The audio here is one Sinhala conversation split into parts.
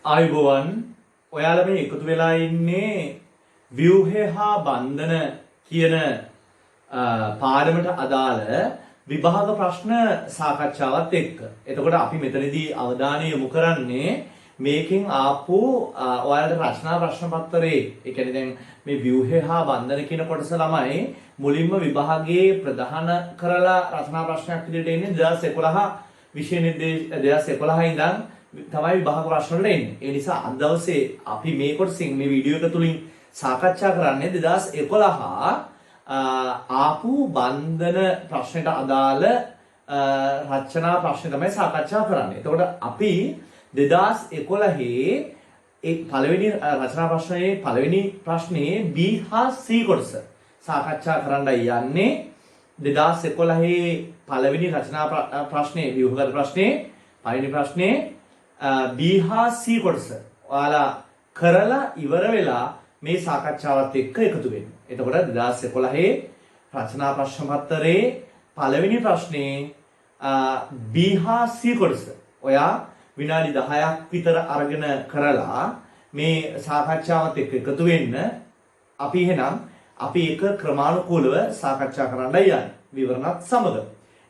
ආයුබෝවන් ඔයාලා මේ එකතු වෙලා ඉන්නේ ව්‍යුහය හා බන්ධන කියන පාඩමට අදාළ විභාග ප්‍රශ්න සාකච්ඡාවත් එක්ක. එතකොට අපි මෙතනදී අවධානය යොමු කරන්නේ මේකෙන් ආපු ඔයාලට රචනා ප්‍රශ්න පත්‍රයේ ඒ කියන්නේ දැන් මේ ව්‍යුහය හා බන්ධන කියන කොටස ළමයි මුලින්ම විභාගයේ ප්‍රධාන කරලා රචනා ප්‍රශ්නයක් විදිහට එන්නේ 2011 විෂය නිර්දේශ 2011 ඉඳන් තමයි විභාග ප්‍රශ්න වලට එන්නේ. ඒ නිසා අද දවසේ අපි මේ කොටසින් මේ වීඩියෝ එක තුලින් සාකච්ඡා කරන්නේ 2011 ආපු බන්ධන ප්‍රශ්නයට අදාළ රචනා ප්‍රශ්න තමයි සාකච්ඡා කරන්නේ. එතකොට අපි 2011 ඒ පළවෙනි රචනා ප්‍රශ්නයේ පළවෙනි ප්‍රශ්නේ B හා C කොටස සාකච්ඡා කරන්නයි යන්නේ. 2011 පළවෙනි රචනා ප්‍රශ්නේ ව්‍යුහගත ප්‍රශ්නේ පළවෙනි ප්‍රශ්නේ B හා C කොටස ඔයාලා කරලා ඉවර වෙලා මේ සාකච්ඡාවත් එක්ක එකතු වෙන්න. එතකොට 2011 රචනා ප්‍රශ්න පත්‍රයේ පළවෙනි ප්‍රශ්නේ B හා C කොටස ඔයා විනාඩි 10ක් විතර අරගෙන කරලා මේ සාකච්ඡාවත් එක්ක එකතු වෙන්න. අපි එහෙනම් අපි ඒක ක්‍රමානුකූලව සාකච්ඡා කරන්නයි යන්නේ විවරණත් සමග.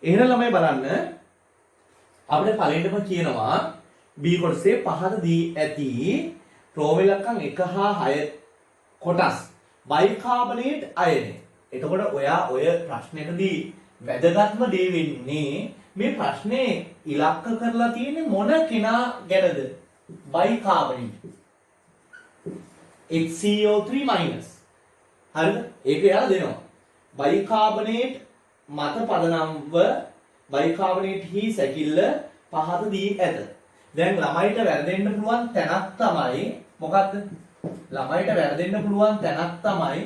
එහෙනම් ළමයි බලන්න අපිට පළවෙනිම කියනවා B කොටසේ පහත දී ඇති ප්‍රෝමෙලකම් 1 හා 6 කොටස් බයිකාබනේට් අයනය. එතකොට ඔයා ඔය ප්‍රශ්නෙකදී වැදගත්ම දේ වෙන්නේ මේ ප්‍රශ්නේ ඉලක්ක කරලා තියෙන්නේ මොන කෙනා ගැනද? බයිකාබනේට් HCO3 හරිද? ඒක එයාලා දෙනවා. බයිකාබනේට් මත පදනම්ව බයිකාබනේට් හි සැකිල්ල පහත දී ඇත. දැන් ළමයිට වැරදෙන්න පුළුවන් තැනක් තමයි මොකක්ද? ළමයිට වැරදෙන්න පුළුවන් තැනක් තමයි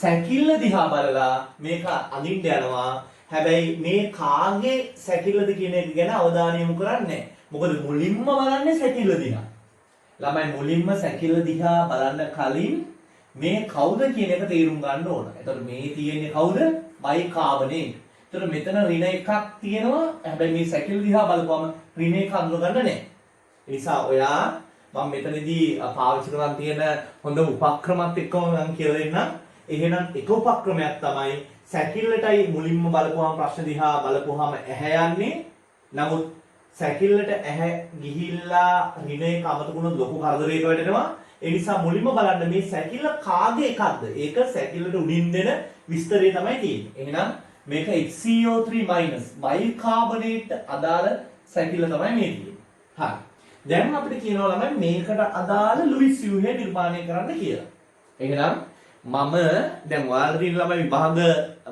සැකිල්ල දිහා බලලා මේක අඳින්න යනවා. හැබැයි මේ කාගේ සැකිල්ලද කියන එක ගැන අවධානය යොමු කරන්නේ නැහැ. මොකද මුලින්ම බලන්නේ සැකිල්ල දිහා. ළමයි මුලින්ම සැකිල්ල දිහා බලන්න කලින් මේ කවුද කියන එක තේරුම් ගන්න ඕන. එතකොට මේ තියෙන්නේ කවුද? බයිකාබනේට්. එතකොට මෙතන ඍණ එකක් තියෙනවා. හැබැයි මේ සැකිල්ල දිහා බලපුවම ඍණ එක අඳුරගන්න නැහැ. ඒ නිසා ඔයා මම මෙතනදී පාවිච්චි කරන් තියෙන හොඳ උපක්‍රමات එක්කම මම කියලා දෙන්නම්. එහෙනම් එක උපක්‍රමයක් තමයි සැකිල්ලටයි මුලින්ම බලපුවාම ප්‍රශ්න දිහා බලපුවාම ඇහැ යන්නේ. නමුත් සැකිල්ලට ඇහැ ගිහිල්ලා ඍණ එක අමතකුණොත් ලොකු කරදරයකට වැටෙනවා. ඒ නිසා මුලින්ම බලන්න මේ සැකිල්ල කාගේ එකක්ද? ඒක සැකිල්ලට උඩින් දෙන විස්තරය තමයි තියෙන්නේ. එහෙනම් මේක HCO3 බයිකාබනේට් අදාළ සැකිල්ල තමයි මේ තියෙන්නේ. හරි. දැන් අපිට කියනවා ළමයි මේකට අදාළ ලුයිස් ව්‍යුහය නිර්මාණය කරන්න කියලා. එහෙනම් මම දැන් ඔයාලට තියෙන ළමයි විභාග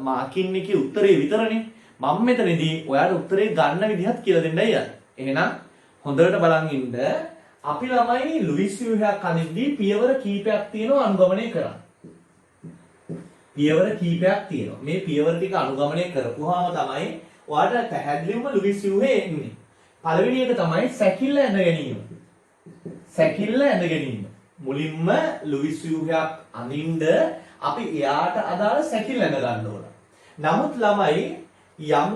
මාකින් එකේ උත්තරේ විතරනේ. මම මෙතනදී ඔයාලට උත්තරේ ගන්න විදිහත් කියලා දෙන්නයි යන්නේ. එහෙනම් හොඳට බලන් ඉන්න. අපි ළමයි ලුයිස් ව්‍යුහයක් අඳිද්දී පියවර කීපයක් තියෙනවා අනුගමනය කරන්න. පියවර කීපයක් තියෙනවා. මේ පියවර ටික අනුගමනය කරපුවාම තමයි ඔයාලට පැහැදිලිවම ලුයිස් ව්‍යුහය එන්නේ. පළවෙනි එක තමයි සැකිල්ල ඇඳ ගැනීම. සැකිල්ල ඇඳ ගැනීම. මුලින්ම ලුයිස් ව්‍යුහයක් අඳින්න අපි එයාට අදාළ සැකිල්ල ඇඳ ගන්න ඕන. නමුත් ළමයි යම්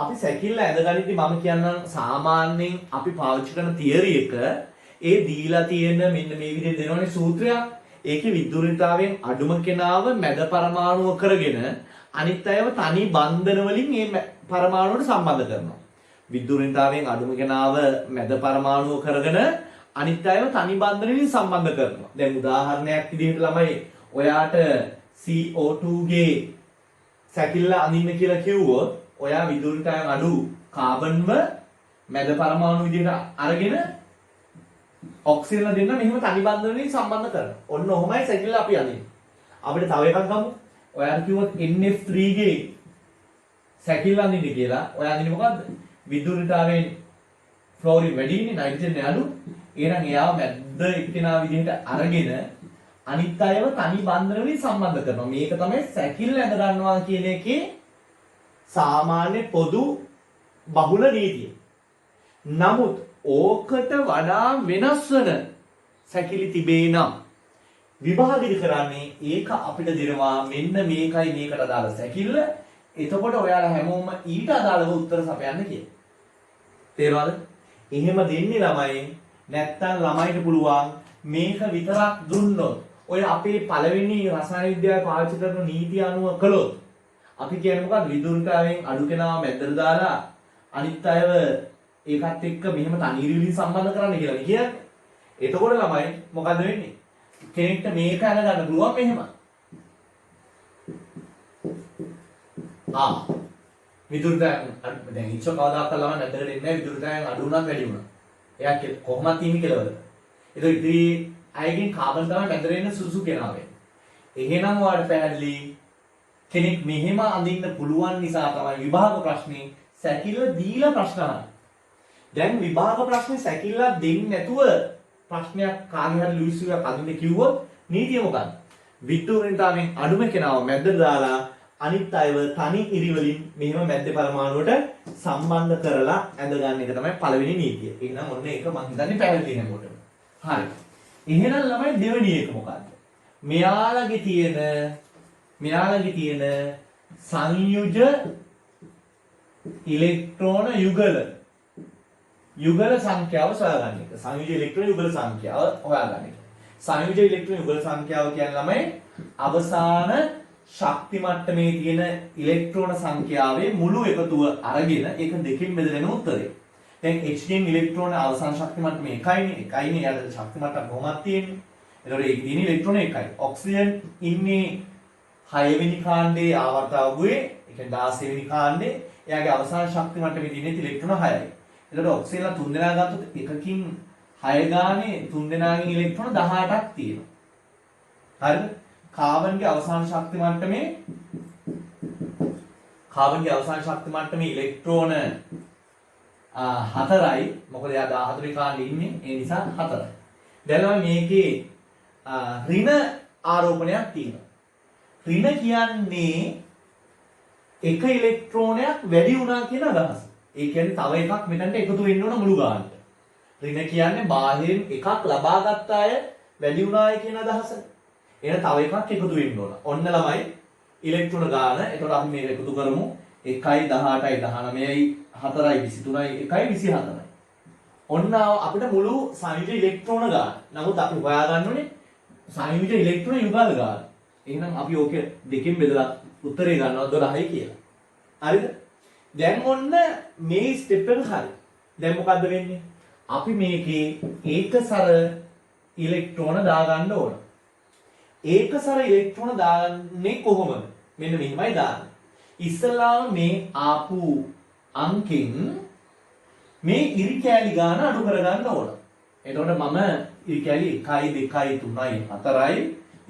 අපි සැකිල්ල ඇඳ ගනිද්දි මම කියන්නම් සාමාන්‍යයෙන් අපි පාවිච්චි කරන තියරි එක ඒ දීලා තියෙන මෙන්න මේ විදිහට දෙනවනේ සූත්‍රයක්. ඒකේ විද්‍යුත්තාවයෙන් අඩුම කෙනාව මැද පරමාණුව කරගෙන අනිත් අයව තනි බන්ධන වලින් මේ පරමාණුවට සම්බන්ධ කරනවා. විද්‍යුත්තාවයෙන් අඩුම කෙනාව මැද පරමාණුව කරගෙන අනිත් අයව තනි බන්ධනවලින් සම්බන්ධ කරනවා. දැන් උදාහරණයක් විදිහට ළමයි ඔයාට CO2 ගේ සැකිල්ල අඳින්න කියලා කිව්වොත් ඔයා විද්‍යුත්තාවයෙන් අඩු කාබන්ව මැද පරමාණු විදිහට අරගෙන ඔක්සිජන් දෙන්න මෙහෙම තනි බන්ධන වලින් සම්බන්ධ කරනවා. ඔන්න ඔහොමයි සැකිල්ල අපි අඳින්නේ. අපිට තව එකක් ගමු. ඔයාට කිව්වොත් NF3 ගේ සැකිල්ල අඳින්න කියලා. ඔයා අඳින්නේ මොකද්ද? විද්‍යුත්තාවයෙන් ෆ්ලෝරින් වැඩිනේ නයිට්‍රජන් අඩු. එහෙනම් එයාව මැද්ද එක්කෙනා විදිහට අරගෙන අනිත් අයව තනි බන්ධන වලින් සම්බන්ධ කරනවා. මේක තමයි සැකිල්ල ඇඳ ගන්නවා කියන එකේ සාමාන්‍ය පොදු බහුල නීතිය. නමුත් ඕකට වඩා වෙනස් වෙන සැකිලි තිබේ නම් විභාගෙදි කරන්නේ ඒක අපිට දෙනවා මෙන්න මේකයි මේකට අදාළ සැකිල්ල. එතකොට ඔයාලා හැමෝම ඊට අදාළව උත්තර සපයන්න කියලා. තේරෙනවද? එහෙම දෙන්නේ ළමයි. නැත්තම් ළමයිට පුළුවන් මේක විතරක් දුන්නොත් ඔය අපේ පළවෙනි රසායන විද්‍යාවේ පාවිච්චි කරන නීති අනුව කළොත් අපි කියන්නේ මොකක්ද? විදුලිකාවෙන් අඩු කෙනාව මැදට දාලා අනිත් අයව ඒකත් එක්ක මෙහෙම තනීරි වලින් සම්බන්ධ කරන්න කියලා කියන්නේ. එතකොට ළමයි මොකද වෙන්නේ? කෙනෙක්ට මේක අරගන්න පුළුවන් මෙහෙම. විදුලිකාවෙන් දැන් ඉච්ච කවදාකවත් ළමයි නැද්දට එන්නේ නැහැ. විදුලිකාවෙන් අඩු වුණත් වැඩි වුණා. එයා කොහොමද තීමි කෙලවද? ඒක ඉතිරි අයගෙන් කාබන් තමයි මැදට එන්න සුසු කෙනා වෙන්නේ. එහෙනම් ඔයාලට පැහැදිලි කෙනෙක් මෙහෙම අඳින්න පුළුවන් නිසා තමයි විභාග ප්‍රශ්නේ සැකිල්ල දීලා ප්‍රශ්න අහන්නේ. දැන් විභාග ප්‍රශ්නේ සැකිල්ල දෙන්නේ නැතුව ප්‍රශ්නයක් කාගේ හරි ලුයිස්ලා අඳින්න කිව්වොත් නීතිය මොකක්ද? විද්‍යුත්තාවෙන් අඩුම කෙනාව මැදට දාලා අනිත් අයව තනි ඉරි වලින් මෙහෙම මැද්දේ පරමාණුවට සම්බන්ධ කරලා ඇඳ ගන්න එක තමයි පළවෙනි නීතිය. එහෙනම් ඔන්න ඒක මම හිතන්නේ පැහැදිලි නේද? හරි. එහෙනම් ළමයි දෙවෙනි එක මොකක්ද? මෙයාලගේ තියෙන සංයුජ ඉලෙක්ට්‍රෝන යුගල සංඛ්‍යාව සොයාගන්න එක. සංයුජ ඉලෙක්ට්‍රෝන යුගල සංඛ්‍යාව හොයාගන්න එක. සංයුජ ඉලෙක්ට්‍රෝන යුගල සංඛ්‍යාව කියන්නේ ළමයි අවසාන ශක්ති මට්ටමේ තියෙන ඉලෙක්ට්‍රෝන සංඛ්‍යාවේ මුළු එකතුව අරගෙන ඒක දෙකකින් බෙදෙන උත්තරේ. දැන් Hn ඉලෙක්ට්‍රෝන අවසාන ශක්ති මට්ටමේ එකයිනේ. යාට ශක්ති මට්ටම කොහොමද තියෙන්නේ? එතකොට ඒකේ තියෙන ඉලෙක්ට්‍රෝන එකයි. ඔක්සිජන් ඉන්නේ 6 වෙනි කාණ්ඩයේ ආවර්තාවුවේ, ඒ කියන්නේ 16 වෙනි කාණ්ඩේ. එයාගේ අවසාන ශක්ති මට්ටමේ තියෙන ඉලෙක්ට්‍රෝන 6යි. එතකොට ඔක්සිජන්ලා 3 දෙනා ගත්තොත් එකකින් 6 ගානේ 3 දෙනාගෙන් ඉලෙක්ට්‍රෝන 18ක් තියෙනවා. හරිද? කාබන්ගේ අවසාන ශක්ති මට්ටමේ ඉලෙක්ට්‍රෝන 4යි. මොකද එයා 14 වෙනි කාණ්ඩේ ඉන්නේ. ඒ නිසා 4යි. දැන් මේකේ ඍණ ආරෝපණයක් තියෙනවා. ඍණ කියන්නේ එක ඉලෙක්ට්‍රෝනයක් වැඩි වුණා කියන අදහස. ඒ කියන්නේ තව එකක් මෙතනට එකතු වෙන්න ඕන මුළු ගානට. ඍණ කියන්නේ බාහිරින් එකක් ලබාගත් අය වැඩි වුණායි කියන අදහස. එහෙනම් තව එකක් එකතු වෙන්න ඕන. ඔන්න ළමයි ඉලෙක්ට්‍රෝන ගාන. එතකොට අපි මේක එකතු කරමු. 1යි 18යි 19යි 4යි 23යි 1යි 24යි. ඔන්න අපිට මුළු සංයුජ ඉලෙක්ට්‍රෝන ගාන. නමුත් අපි හොයාගන්න ඕනේ සංයුජ ඉලෙක්ට්‍රෝන යුගල් ගාන. එහෙනම් අපි ඕක දෙකෙන් බෙදලා උත්තරේ ගන්නවා 12යි කියලා. හරිද? දැන් ඔන්න මේ ස්ටෙප් එක හරි. දැන් මොකද්ද වෙන්නේ? අපි මේකේ ඒකසර ඉලෙක්ට්‍රෝන දාගන්න ඕන. ඒකසර ඉලෙක්ට්‍රෝන දාන්නේ කොහොමද? මෙන්න මෙහිමයි දාන්නේ. ඉස්සලාම මේ ආපු අංකෙන් මේ ඉරි කෑලි ගාන අඩු කරගන්න ඕන. එතකොට මම ඉරි කෑලි 1යි 2යි 3යි 4යි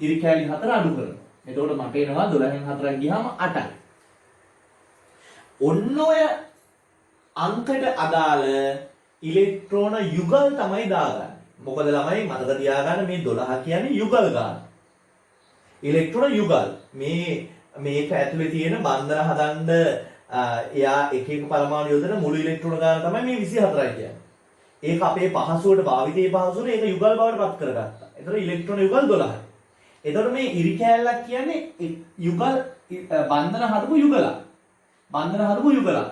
ඉරි කෑලි 4 අඩු කරනවා. එතකොට මට එනවා 12න් 4ක් ගියාම 8යි. ඔන්න ඔය අංකයට අදාළ ඉලෙක්ට්‍රෝන යුගල් තමයි දාගන්නේ. මොකද ළමයි මතක තියාගන්න මේ 12 කියන්නේ යුගල් ගාන. ඉලෙක්ට්‍රෝන යුගල්. මේක ඇතුලේ තියෙන බන්ධන හදන්න එයා එක පරමාණු යොදන මුළු ඉලෙක්ට්‍රෝන ගාන තමයි මේ 24යි කියන්නේ. ඒක අපේ පහසුවට භාවිතයේ පහසුවට ඒක යුගල් බවට පත් කරගත්තා. ඒතර ඉලෙක්ට්‍රෝන යුගල් 12යි. ඒතර මේ ඉරි කෑල්ලක් කියන්නේ යුගල් බන්ධන හදපු යුගලක්.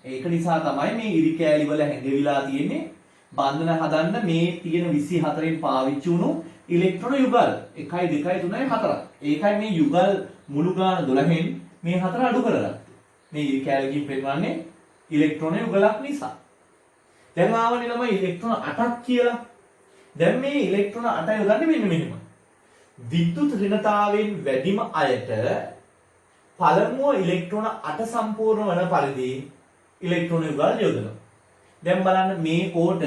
ඒක නිසා තමයි මේ ඉරි කෑලි වල හැංගෙවිලා තියෙන්නේ බන්ධන හදන්න මේ තියෙන 24න් පාවිච්චි වුණු ඉලෙක්ට්‍රෝන යුගල් 1යි 2යි 3යි 4යි. ඒකයි මේ යුගල් මුළු ගාන 12න් මේ 4 අඩු කරගත්තේ. මේ ඉරි කෑල්ලකින් පෙන්නන්නේ ඉලෙක්ට්‍රෝන යුගලක් නිසා. දැන් ආවනේ ළමයි ඉලෙක්ට්‍රෝන 8ක් කියලා. දැන් මේ ඉලෙක්ට්‍රෝන 8 යොදන්නේ මෙන්න මෙහෙම. විද්‍යුත් ඍණතාවයෙන් වැඩිම අයට පළමුව ඉලෙක්ට්‍රෝන 8 සම්පූර්ණ වන පරිදි ඉලෙක්ට්‍රෝන යුගල් යොදනවා. දැන් බලන්න මේ කෝඩ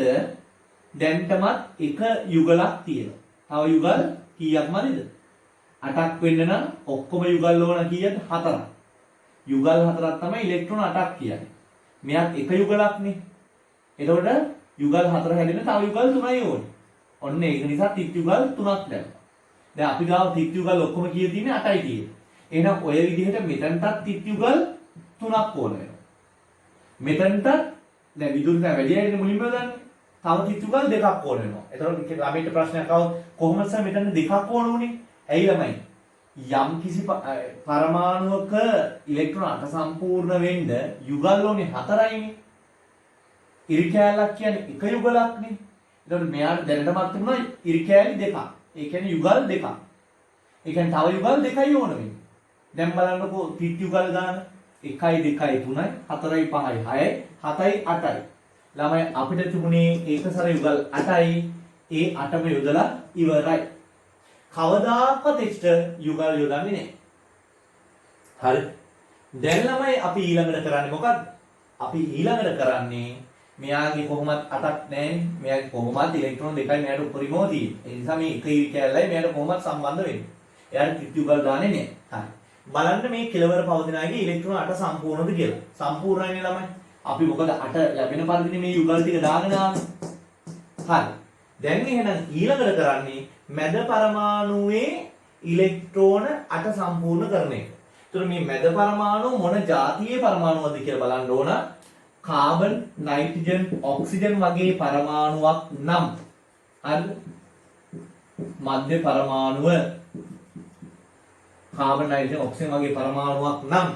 දැන්ටමත් එක යුගලක් තියෙනවා. තව යුගල් කීයක් මදිද? 8ක් වෙන්න නම් ඔක්කොම යුගල් ඕන කීයද? 4ක්. යුගල් 4ක් තමයි ඉලෙක්ට්‍රෝන 8ක් කියන්නේ. මෙයක් එක යුගලක්නේ. එතකොට යුගල් 4 හැදෙන්න තව යුගල් 3යි ඕනේ. ඔන්න ඒක නිසා තිත් යුගල් 3ක් දැම්මා. දැන් අපි ගාව තිත් යුගල් ඔක්කොම කීයද තියෙන්නේ? 8යි තියෙන්නේ. එහෙනම් ඔය විදිහට මෙතනටත් තිත් යුගල් 3ක් ඕන වෙනවා. මෙතනටත් දැන් විදුලි දැන් වැඩි අයනේ මුලින්ම දාන්නේ. තව තිත් යුගල් දෙකක් ඕන වෙනවා. එතකොට ළමයිට ප්‍රශ්නයක් ආවොත් කොහොමද සර් මෙතන දෙකක් ඕන උනේ? ඇයි ළමයි? යම් කිසි පරමාණුවක ඉලෙක්ට්‍රෝන අට සම්පූර්ණ වෙන්න යුගල් ඕනේ 4යිනේ. ඉරි කැලක් කියන්නේ එක යුගලක්නේ. එතකොට මෙයාට දැනටමත් තිබුණා ඉරි කැලි දෙකක්. ඒ කියන්නේ යුගල් දෙකක්. ඒ කියන්නේ තව යුගල් දෙකයි ඕන වෙන්නේ. දැන් බලන්නකෝ තිත් යුගල් දාන 1 2 3 4 5 6 7 8යි. ළමයි අපිට තිබුණේ ඒකසර යුගල් 8යි. ඒ 8ම යොදලා ඉවරයි. කවදාකවත් එක්ස්ට්‍රා යුගල් යොදන්නේ නැහැ. හරි. දැන් ළමයි අපි ඊළඟට කරන්නේ මොකද්ද? අපි ඊළඟට කරන්නේ මෙයාගේ කොහොමත් 8ක් නැහැ. මෙයාගේ කොහොමත් ඉලෙක්ට්‍රෝන දෙකයි මෙයාට උපරිමව තියෙන්නේ. ඒ නිසා මේ එක ඉරි කැලලයි මෙයාට කොහොමත් සම්බන්ධ වෙන්නේ. එයාට තිත් යුගල් දාන්නේ නැහැ. හරි. බලන්න මේ කෙලවර පවතිනාගේ ඉලෙක්ට්‍රෝන 8 සම්පූර්ණද කියලා. සම්පූර්ණයිනේ ළමයි. අපි මොකද 8 ලැබෙන පරිදිනේ මේ යුගල් ටික දාගෙන ආවේ. හරි. දැන් එහෙනම් ඊළඟට කරන්නේ මැද පරමාණුවේ ඉලෙක්ට්‍රෝන 8 සම්පූර්ණ කරන එක. ඒතර මේ මැද පරමාණු මොන જાතියේ පරමාණුවද කියලා බලන්න ඕන. කාබන්, නයිට්‍රජන්, ඔක්සිජන් වගේ පරමාණුවක් නම් හරිද? මධ්‍ය පරමාණුව කාබන්, නයිට්‍රජන්, ඔක්සිජන් වගේ පරමාණුවක් නම්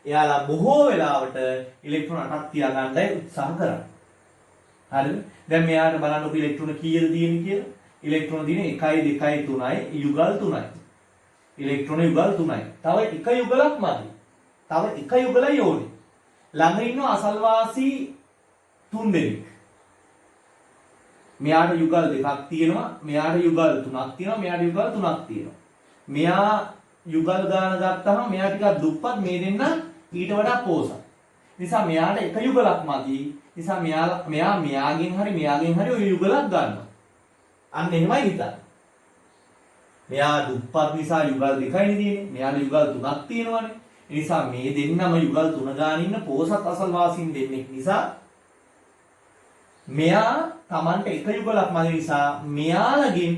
එයාලා බොහෝ වෙලාවට ඉලෙක්ට්‍රෝන 8ක් තියාගන්නයි උත්සාහ කරන්නේ. හරිද? දැන් මෙයාට බලන්නකො ඉලෙක්ට්‍රෝන කීයද තියෙන්නේ කියලා. ඉලෙක්ට්‍රෝන තියෙන්නේ 1 2 3යි යුගල් 3යි. ඉලෙක්ට්‍රෝන යුගල් 3යි. තව එක යුගලක් මදි. තව එක යුගලයි ඕනේ. ළඟ ඉන්න අසල්වාසී 3 දෙනෙක්. මෙයාට යුගල් දෙකක් තියෙනවා. මෙයාට යුගල් 3ක් තියෙනවා. මෙයාට යුගල් 3ක් තියෙනවා. මෙයා යුගල් ගාන ගත්තාම මෙයා ටිකක් දුප්පත් මේ දෙන්න ඊට වඩා පෝසත්. නිසා මෙයාට එක යුගලක් මදි. නිසා මෙයාගෙන් හරි ඔය යුගලක් ගන්නවා. අන්න එහෙමයි හිතන්න. මෙයා දුප්පත් නිසා යුගල් දෙකයි තියෙන්නේ. මෙයාට යුගල් 3ක් තියෙනවානේ. ඒ නිසා මේ දෙන්නම යුගල් 3 ගාන ඉන්න පෝසත් අසල්වාසීන් දෙන්නෙක් නිසා මෙයා Tamanට එක යුගලක් මදි නිසා මෙයාලගෙන්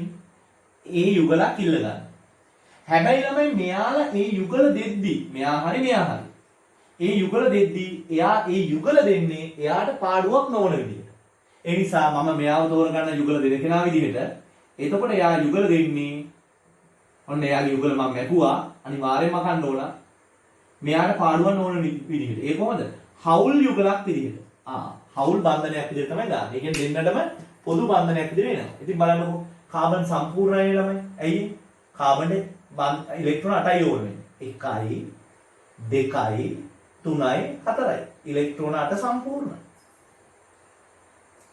ඒ යුගලක් ඉල්ල ගන්න. හැබැයි ළමයි මෙයාලා ඒ යුගල දෙද්දි මෙයා හරි ඒ යුගල දෙද්දි එයා ඒ යුගල දෙන්නේ එයාට පාඩුවක් නොවන විදිහට. ඒ නිසා මම මෙයාව තෝරගන්න යුගල දෙන කෙනා විදිහට. එතකොට එයා යුගල දෙන්නේ ඔන්න එයාගේ යුගල මම මැකුවා අනිවාර්යෙන්ම කන්න ඕන. මෙයාට පාඩුවක් නොවන විදිහට. ඒ කොහොමද? හවුල් යුගලක් විදිහට. හවුල් බන්ධනයක් විදිහට තමයි දාන්නේ. ඒ කියන්නේ දෙන්නටම පොදු බන්ධනයක් විදිහට එනවා. ඉතින් බලන්නකො කාබන් සම්පූර්ණයි ළමයි. ඇයි? කාබනේ ඉලෙක්ට්‍රෝන 8යි ඕන වෙන්නේ. 1යි 2යි 3යි 4යි. ඉලෙක්ට්‍රෝන 8 සම්පූර්ණයි.